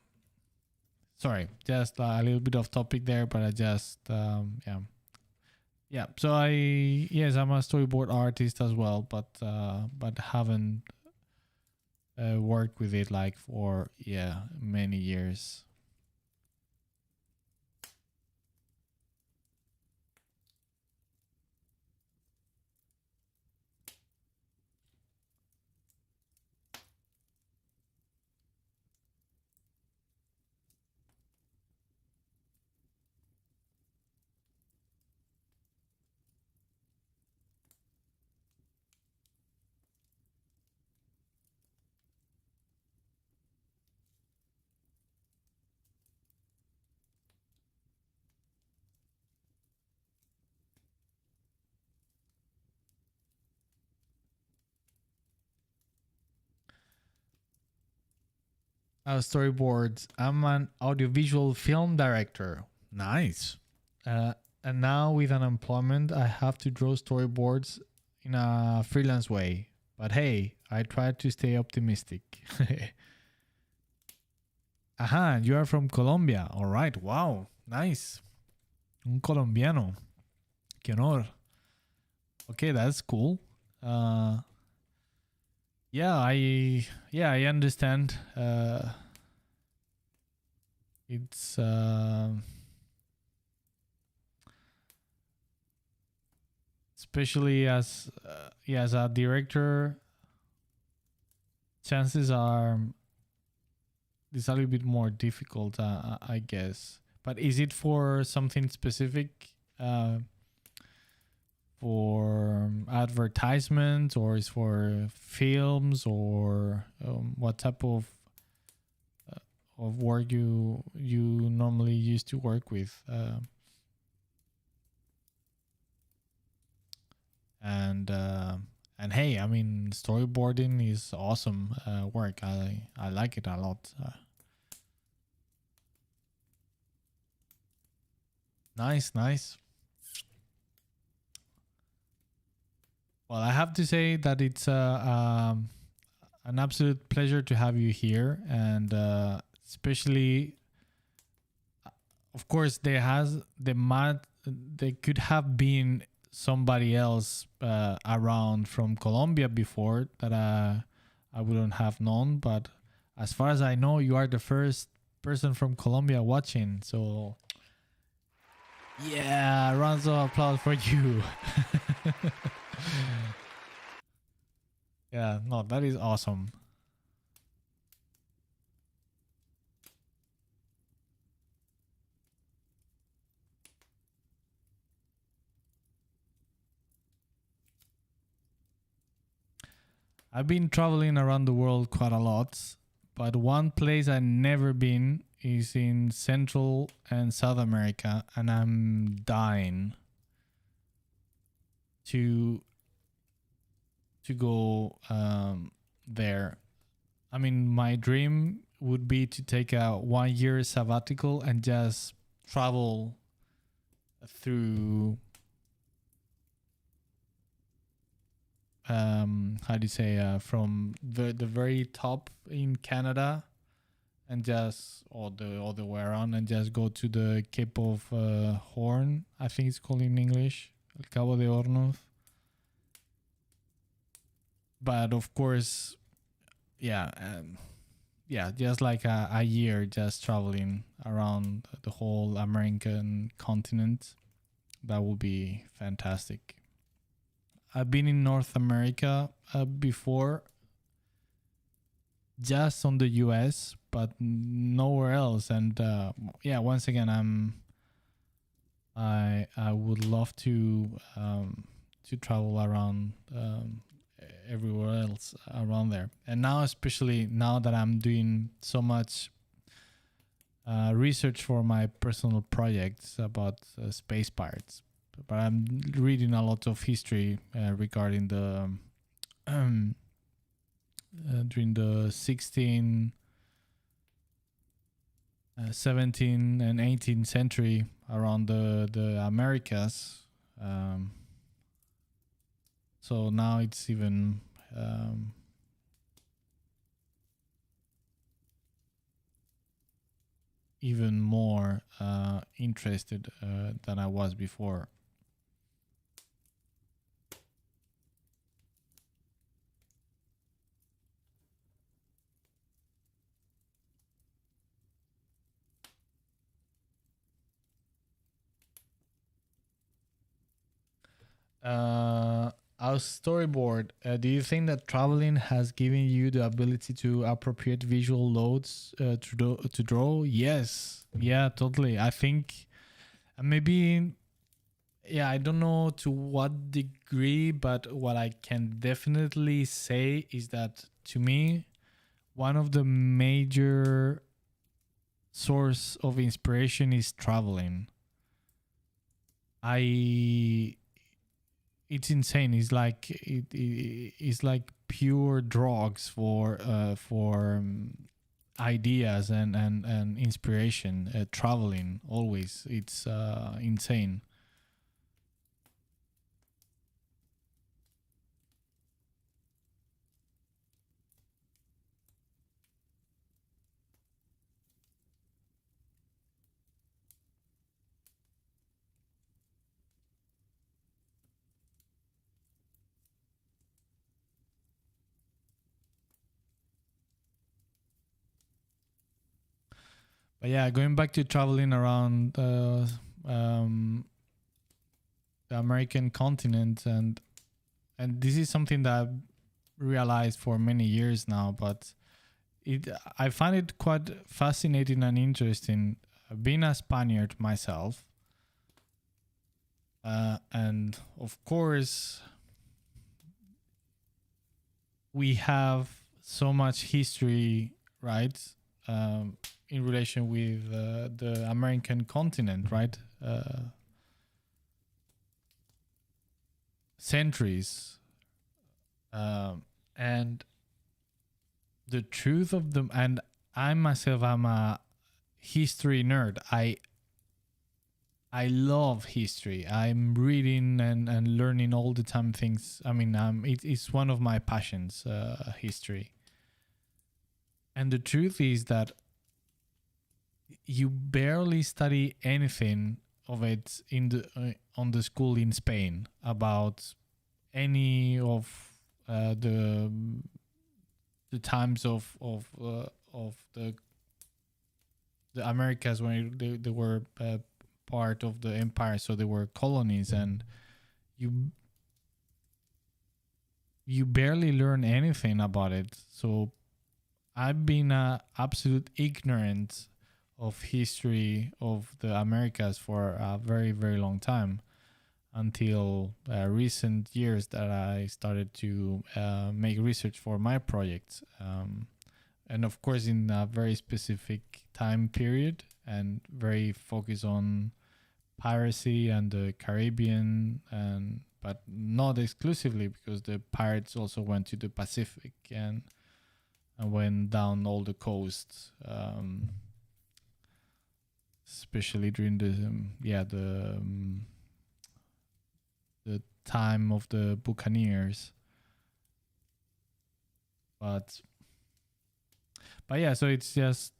sorry, just a little bit off topic there, but I just yeah. So I'm a storyboard artist as well, but haven't worked with it like for many years. Storyboards. I'm an audiovisual film director. Nice. And now with unemployment, I have to draw storyboards in a freelance way. But hey, I try to stay optimistic. Aha, you are from Colombia. All right. Wow. Nice. Un colombiano. Qué honor. Okay, that's cool. I understand. It's especially as a director, chances are it's a little bit more difficult, I guess. But is it for something specific? For advertisements, or is for films, or what type of work you normally used to work with? And hey, I mean, storyboarding is awesome work. I like it a lot. Nice. Well, I have to say that it's an absolute pleasure to have you here, and especially, of course, there could have been somebody else around from Colombia before that I wouldn't have known. But as far as I know, you are the first person from Colombia watching. So yeah, rounds of applause for you. Yeah, no, that is awesome. I've been traveling around the world quite a lot, but one place I've never been is in Central and South America, and I'm dying to go there. I mean, my dream would be to take a 1 year sabbatical and just travel through how do you say from the very top in Canada and just or the other way around and just go to the Cape of Horn, I think it's called in English, El Cabo de Hornos. But of course, yeah, just like a year just traveling around the whole American continent. That would be fantastic. I've been in North America before, just on the US, but nowhere else. And once again, I would love to travel around everywhere else around there. And now, especially now that I'm doing so much research for my personal projects about space pirates, but I'm reading a lot of history regarding the during the 16, 17 and 18th century around the Americas. So now it's even even more interested than I was before. Our storyboard. Do you think that traveling has given you the ability to appropriate visual loads to draw? Yes. Yeah, totally. I think maybe, yeah, I don't know to what degree, but what I can definitely say is that to me, one of the major source of inspiration is traveling. It's insane. It's like it's like pure drugs for ideas and inspiration. Traveling always, it's insane. But yeah, going back to traveling around the American continent, and this is something that I've realized for many years now, but I find it quite fascinating and interesting. Being a Spaniard myself, and of course, we have so much history, right? In relation with the American continent, right? Centuries. And the truth of them, and I myself, I'm a history nerd. I love history. I'm reading and learning all the time things. I mean, it's one of my passions, history. And the truth is that you barely study anything of it in the on the school in Spain about any of the the times of the Americas when they were part of the empire, so they were colonies, and you barely learn anything about it. So I've been absolute ignorant of history of the Americas for a very, very long time, until recent years that I started to make research for my projects. And of course, in a very specific time period, and very focused on piracy and the Caribbean, but not exclusively, because the pirates also went to the Pacific and went down all the coasts, especially during the time of the Buccaneers. But yeah, so it's just,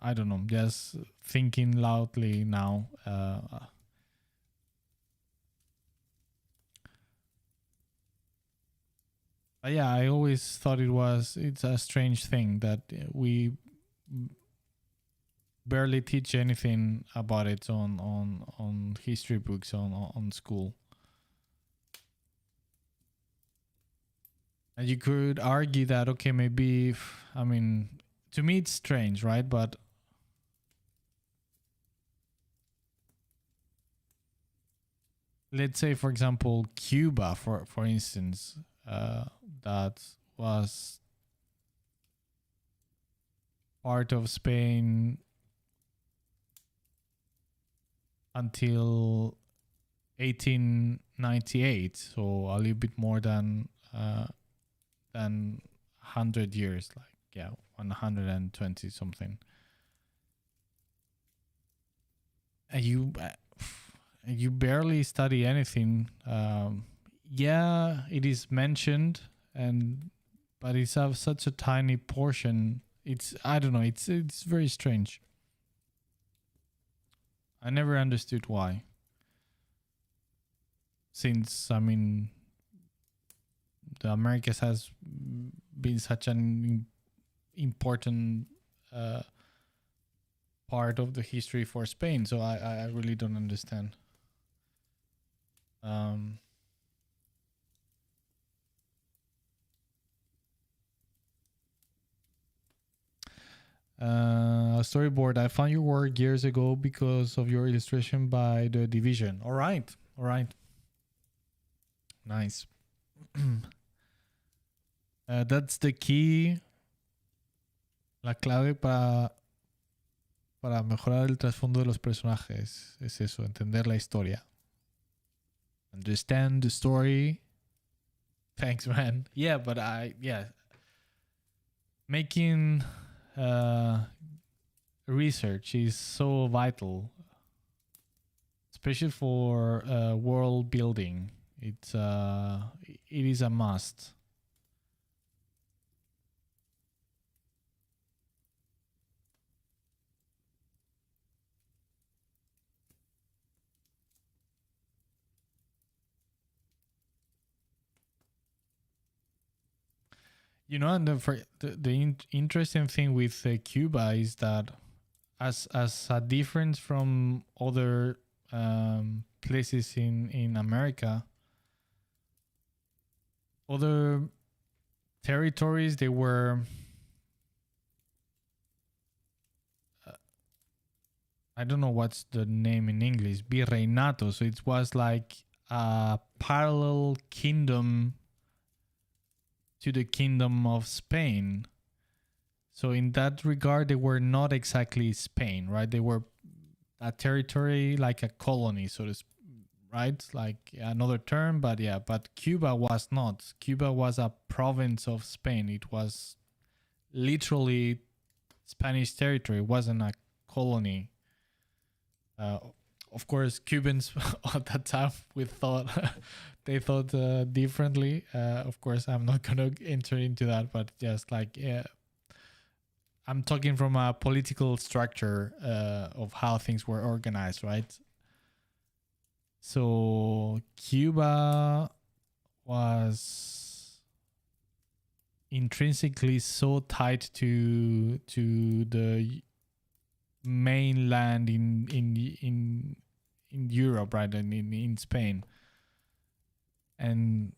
I don't know, just thinking loudly now. But yeah, I always thought it's a strange thing that we barely teach anything about it on history books on school. And you could argue that, okay, maybe, I mean, to me it's strange, right? But let's say, for example, Cuba, for instance, that was part of Spain until 1898, so a little bit more than 100 years, like, yeah, 120 something. And you barely study anything. Yeah, it is mentioned, but it's such a tiny portion. I don't know, it's very strange. I never understood why. Since, I mean, the Americas has been such an important part of the history for Spain, so I really don't understand. Storyboard, I found your work years ago because of your illustration by The Division. All right. Nice. That's the key, la clave para mejorar el trasfondo de los personajes. Es eso, entender la historia. Understand the story. Thanks, man. Yeah, but making research is so vital, especially for world building. It is a must. You know, and the interesting thing with Cuba is that, as a difference from other places in America, other territories, they were I don't know what's the name in English, virreinato. So it was like a parallel kingdom to the Kingdom of Spain. So in that regard, they were not exactly Spain, right? They were a territory, like a colony, so to speak, right? Like another term, but yeah, but Cuba was not. Cuba was a province of Spain. It was literally Spanish territory. It wasn't a colony. Of course, Cubans at that time they thought differently. Of course, I'm not gonna enter into that, but just like I'm talking from a political structure of how things were organized, right? So Cuba was intrinsically so tied to the mainland in Europe, right, and in Spain, and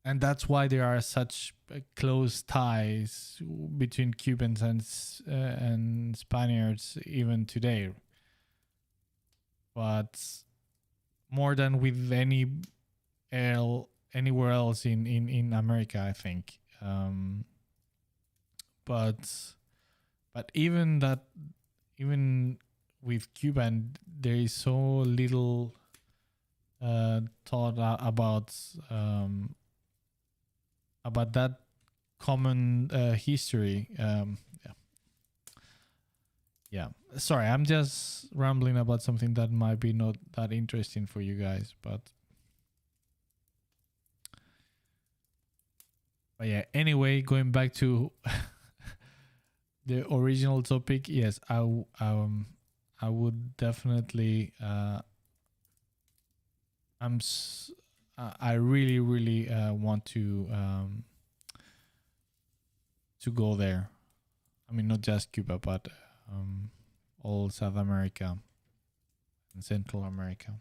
that's why there are such close ties between Cubans and Spaniards even today. But more than with anywhere else in America, I think. But even with Cuban, there is so little thought about that common history. Yeah. Sorry, I'm just rambling about something that might be not that interesting for you guys, but yeah. Anyway, going back to the original topic, yes, I would definitely. I really want to go there. I mean, not just Cuba, but all South America and Central America.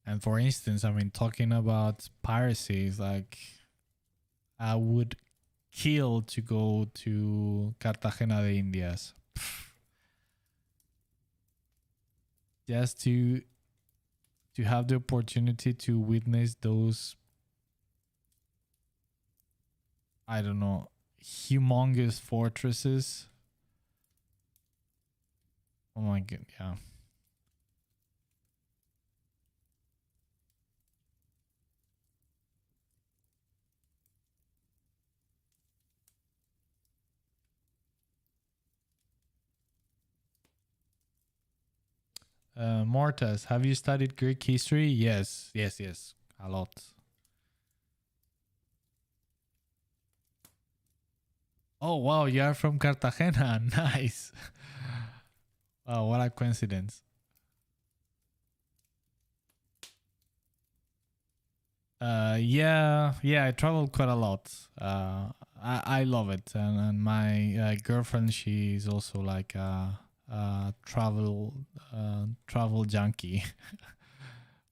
And for instance, I mean, talking about piracy, like I would kill to go to Cartagena de Indias. Just to have the opportunity to witness those, I don't know, humongous fortresses. Oh my god, yeah. Mortas, have you studied Greek history? Yes, a lot. Oh wow, you are from Cartagena. Nice. Wow, what a coincidence. Yeah, I traveled quite a lot. I love it, and my girlfriend, she's also like a travel junkie.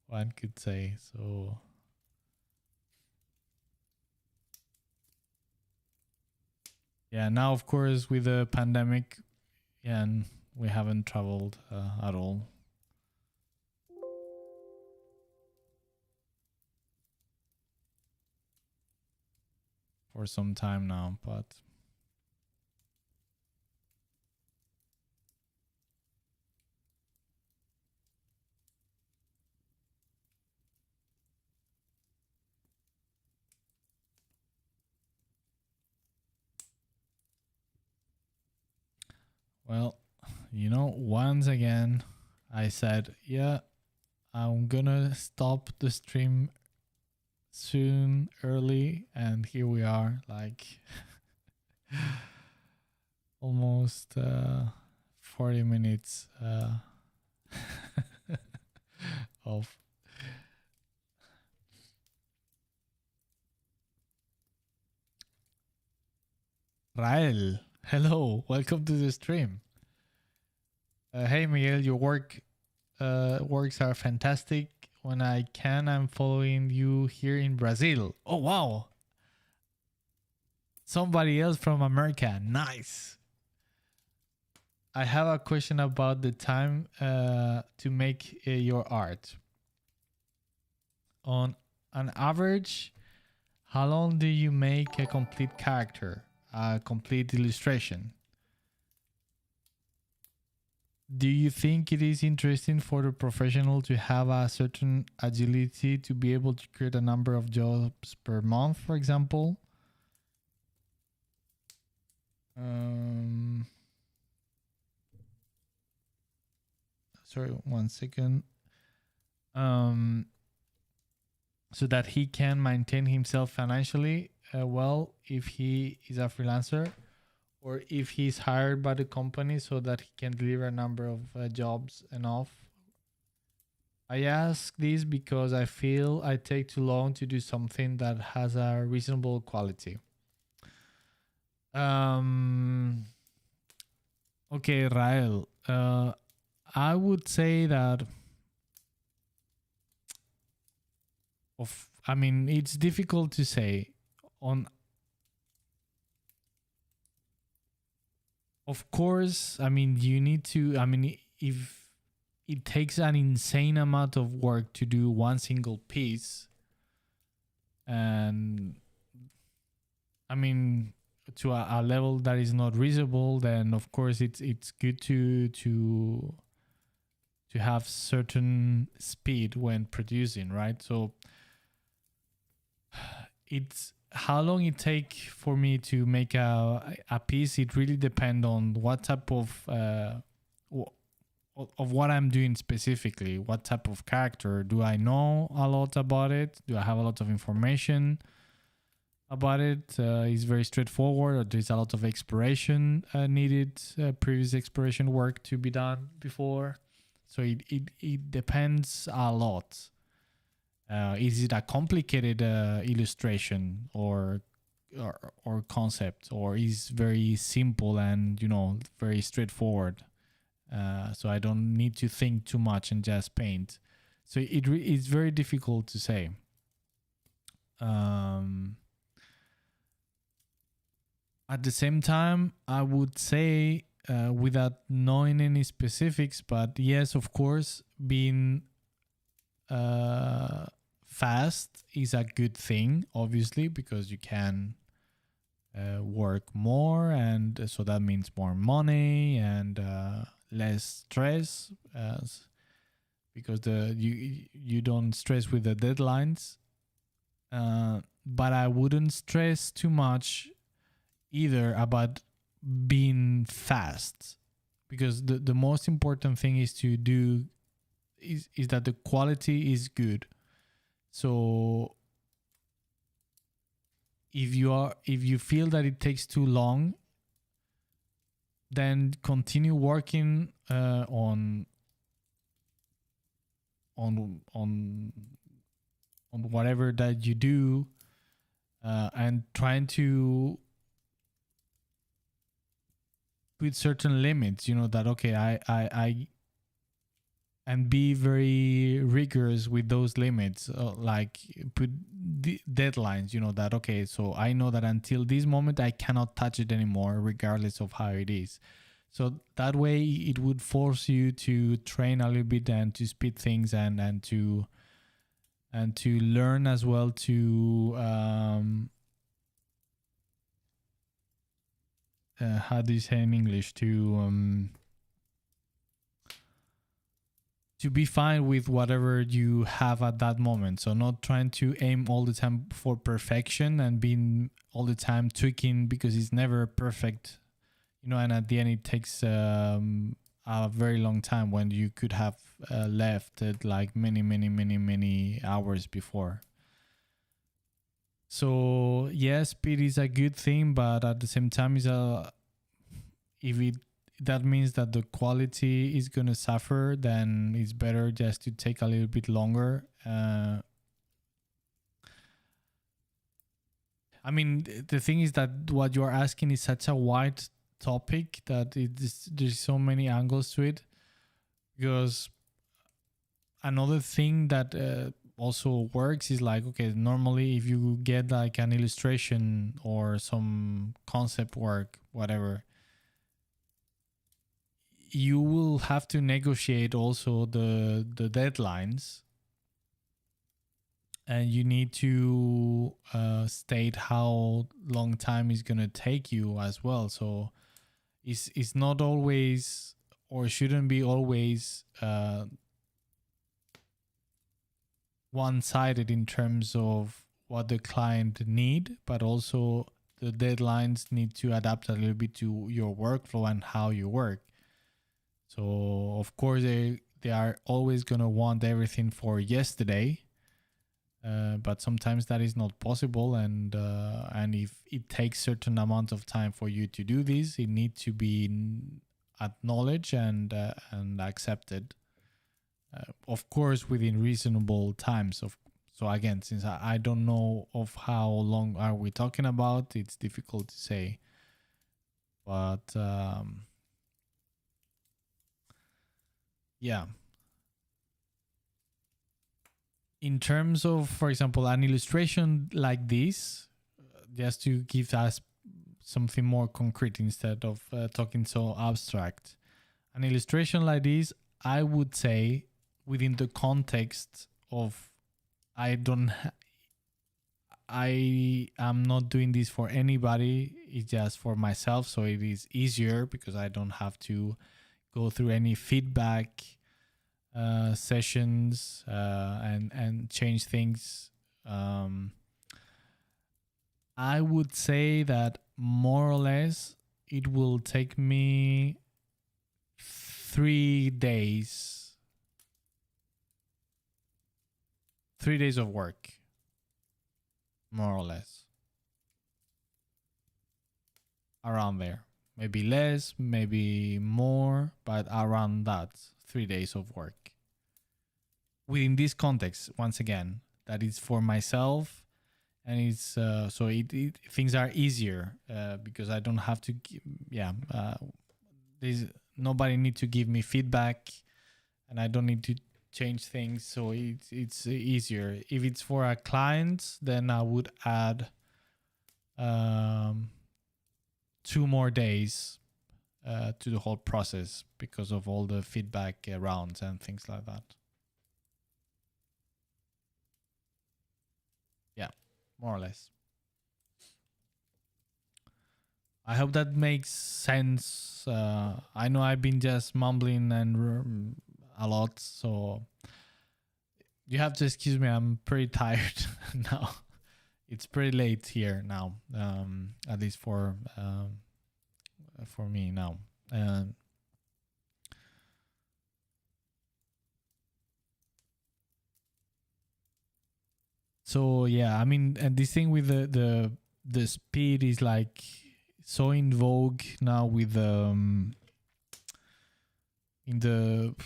One could say so. Yeah, now of course with the pandemic, yeah, and we haven't traveled at all. For some time now, but well, once again, I said, yeah, I'm gonna stop the stream soon, early, and here we are, like almost 40 minutes of Rael. Hello, welcome to the stream. Hey Miguel, your works are fantastic. When I can, I'm following you here in Brazil. Oh wow, somebody else from America. Nice. I have a question about the time to make your art. On an average, how long do you make a complete character, a complete illustration? Do you think it is interesting for the professional to have a certain agility to be able to create a number of jobs per month, for example? sorry, 1 second. So that he can maintain himself financially well if he is a freelancer, or if he's hired by the company so that he can deliver a number of jobs enough. I ask this because I feel I take too long to do something that has a reasonable quality. Okay, Rael. I would say that it's difficult to say. Of course, you need to. If it takes an insane amount of work to do one single piece, and to a level that is not reasonable, then of course it's good to have certain speed when producing, right? So it's how long it take for me to make a piece. It really depends on what type of what I'm doing specifically. What type of character do I know a lot about it? Do I have a lot of information about it? Is very straightforward, or there's a lot of exploration needed, previous exploration work to be done before. So it depends a lot. Is it a complicated illustration or concept, or is very simple and very straightforward? So I don't need to think too much and just paint. So it's very difficult to say. At the same time, I would say, without knowing any specifics, but yes, of course, being fast is a good thing, obviously, because you can work more, and so that means more money and less stress, because you don't stress with the deadlines. But I wouldn't stress too much either about being fast, because the most important thing is to do is that the quality is good. So if you feel that it takes too long, then continue working on whatever that you do, and trying to put certain limits, that okay, I and be very rigorous with those limits, like put deadlines, that okay, so I know that until this moment I cannot touch it anymore, regardless of how it is. So that way it would force you to train a little bit and to speed things, and to learn as well to how do you say in English, to be fine with whatever you have at that moment. So not trying to aim all the time for perfection and being all the time tweaking, because it's never perfect, and at the end it takes a very long time when you could have left it like many hours before. So yes, speed is a good thing, but at the same time that means that the quality is going to suffer, then it's better just to take a little bit longer. The thing is that what you're asking is such a wide topic that there's so many angles to it, because another thing that also works is like, okay, normally if you get like an illustration or some concept work, whatever, you will have to negotiate also the deadlines, and you need to state how long time is going to take you as well. So it's not always, or shouldn't be always, one-sided in terms of what the client need, but also the deadlines need to adapt a little bit to your workflow and how you work. So of course they are always gonna want everything for yesterday. But sometimes that is not possible, and if it takes certain amount of time for you to do this, it needs to be acknowledged and accepted. Of course, within reasonable times. So again, since I don't know of how long are we talking about, it's difficult to say. But yeah. In terms of, for example, an illustration like this, just to give us something more concrete instead of talking so abstract, an illustration like this, I would say, within the context of I am not doing this for anybody, it's just for myself, so it is easier because I don't have to go through any feedback sessions and change things. I would say that more or less it will take me 3 days. 3 days of work, more or less. Around there. Maybe less, maybe more, but around that. 3 days of work. Within this context, once again, that is for myself, and it's so things are easier because I don't have to. There's nobody need to give me feedback, and I don't need to change things, so it's easier. If it's for a client, then I would add 2 more days to the whole process because of all the feedback rounds and things like that. Yeah, more or less. I hope that makes sense. I know I've been just mumbling and a lot, so you have to excuse me. I'm pretty tired now. It's pretty late here now, at least for me now. So yeah, I mean, and this thing with the speed is like so in vogue now with in the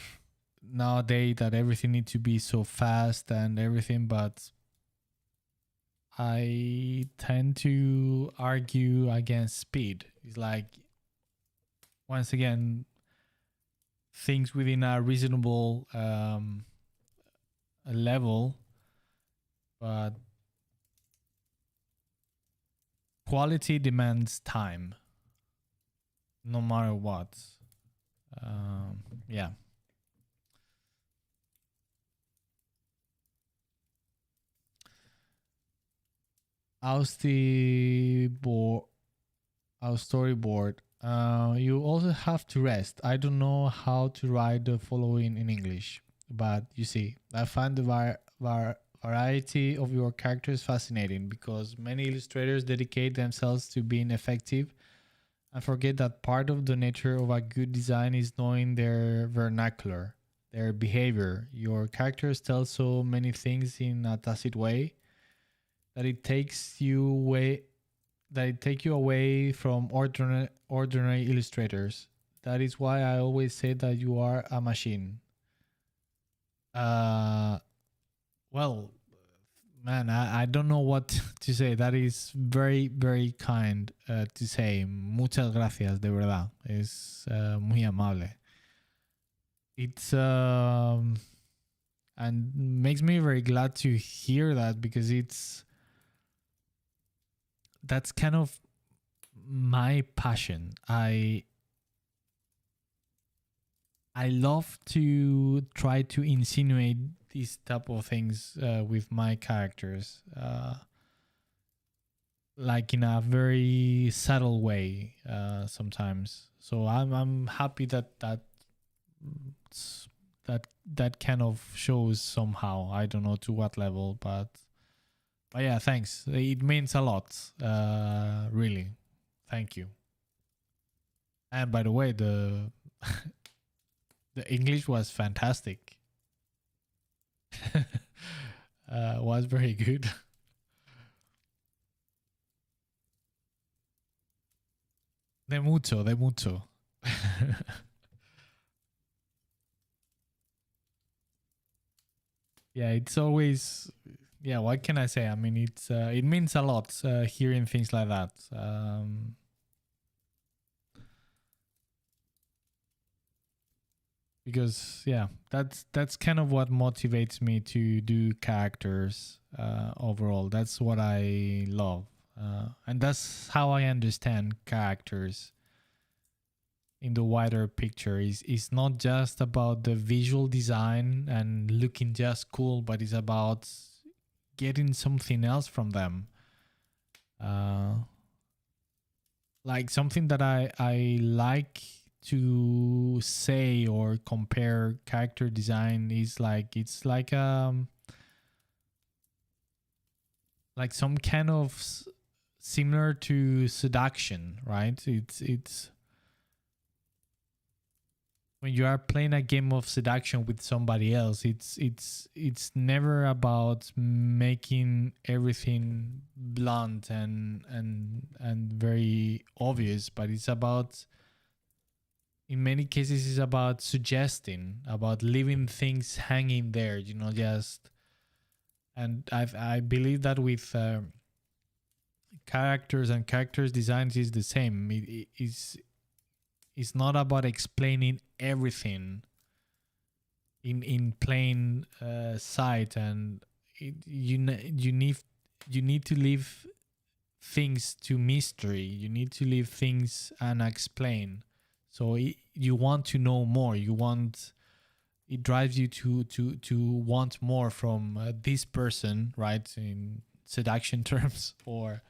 nowadays that everything needs to be so fast and everything, but I tend to argue against speed. It's like, once again, things within a reasonable level, but quality demands time, no matter what. Yeah. Our storyboard. You also have to rest. I don't know how to write the following in English, but you see, I find the variety of your characters fascinating because many illustrators dedicate themselves to being effective and forget that part of the nature of a good design is knowing their vernacular, their behavior. Your characters tell so many things in a tacit way that it takes you away from ordinary illustrators. That is why I always say that you are a machine. Well, man, I don't know what to say. That is very, very kind to say. Muchas gracias, de verdad. Es muy amable. It's and makes me very glad to hear that because that's kind of my passion. I love to try to insinuate these type of things with my characters, like in a very subtle way sometimes. So I'm happy that kind of shows somehow. I don't know to what level, but yeah, thanks. It means a lot, really. Thank you. And by the way, the The English was fantastic. Was very good. De mucho, de mucho. Yeah, it's always, yeah, what can I say? I mean, it means a lot hearing things like that. Because yeah, that's kind of what motivates me to do characters overall. That's what I love. And that's how I understand characters in the wider picture. Is not just about the visual design and looking just cool, but it's about getting something else from them. Like something that I like to say or compare character design is like, it's like some kind of similar to seduction, right? It's when you are playing a game of seduction with somebody else, it's never about making everything blunt and very obvious, but it's about, in many cases, it's about suggesting, about leaving things hanging there, just. And I believe that with characters and characters designs is the same. It's not about explaining everything in plain sight, and you need to leave things to mystery. You need to leave things unexplained. So you want to know more. It drives you to want more from this person, right? In seduction terms, or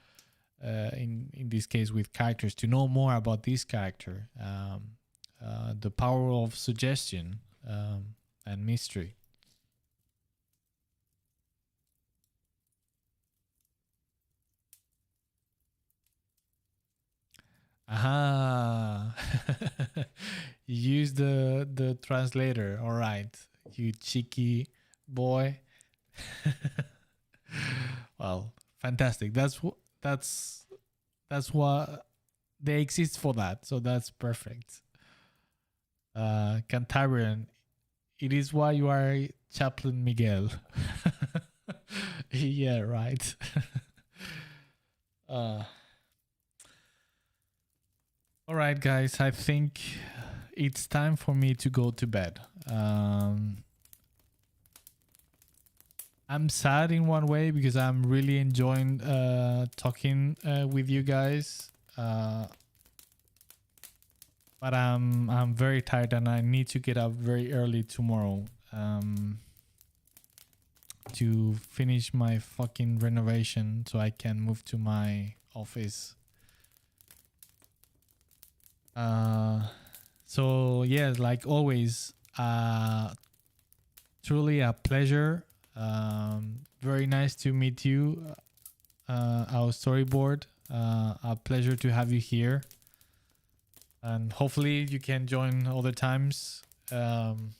in this case with characters, to know more about this character. The power of suggestion and mystery. Aha! Use the translator. All right, you cheeky boy. Well, fantastic. That's what they exist for, that. So that's perfect. Cantabrian, it is why you are Chaplain Miguel. Yeah, right. All right, guys. I think it's time for me to go to bed. I'm sad in one way because I'm really enjoying talking with you guys. But I'm very tired and I need to get up very early tomorrow to finish my fucking renovation so I can move to my office. So yeah, like always, truly a pleasure. Very nice to meet you, our storyboard. A pleasure to have you here. And hopefully you can join other times and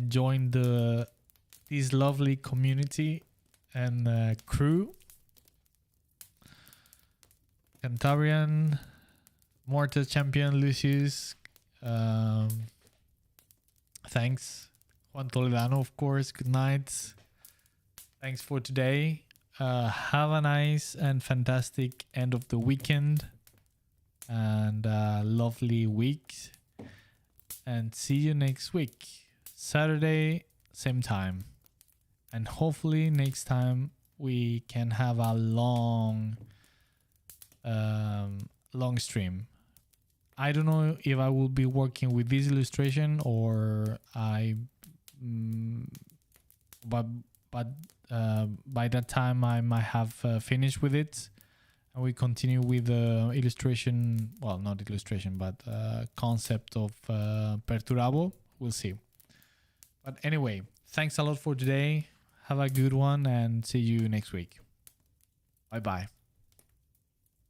join this lovely community and crew. Cantabrian, Mortar Champion Lucius, thanks. Juan Toledano, of course, good night. Thanks for today. Have a nice and fantastic end of the weekend and lovely week, and see you next week, Saturday, same time. And hopefully next time we can have a long stream. I don't know if I will be working with this illustration or but by that time I might have finished with it. And we continue with the illustration, well, not illustration, but concept of Perturabo. We'll see. But anyway, thanks a lot for today. Have a good one and see you next week. Bye-bye.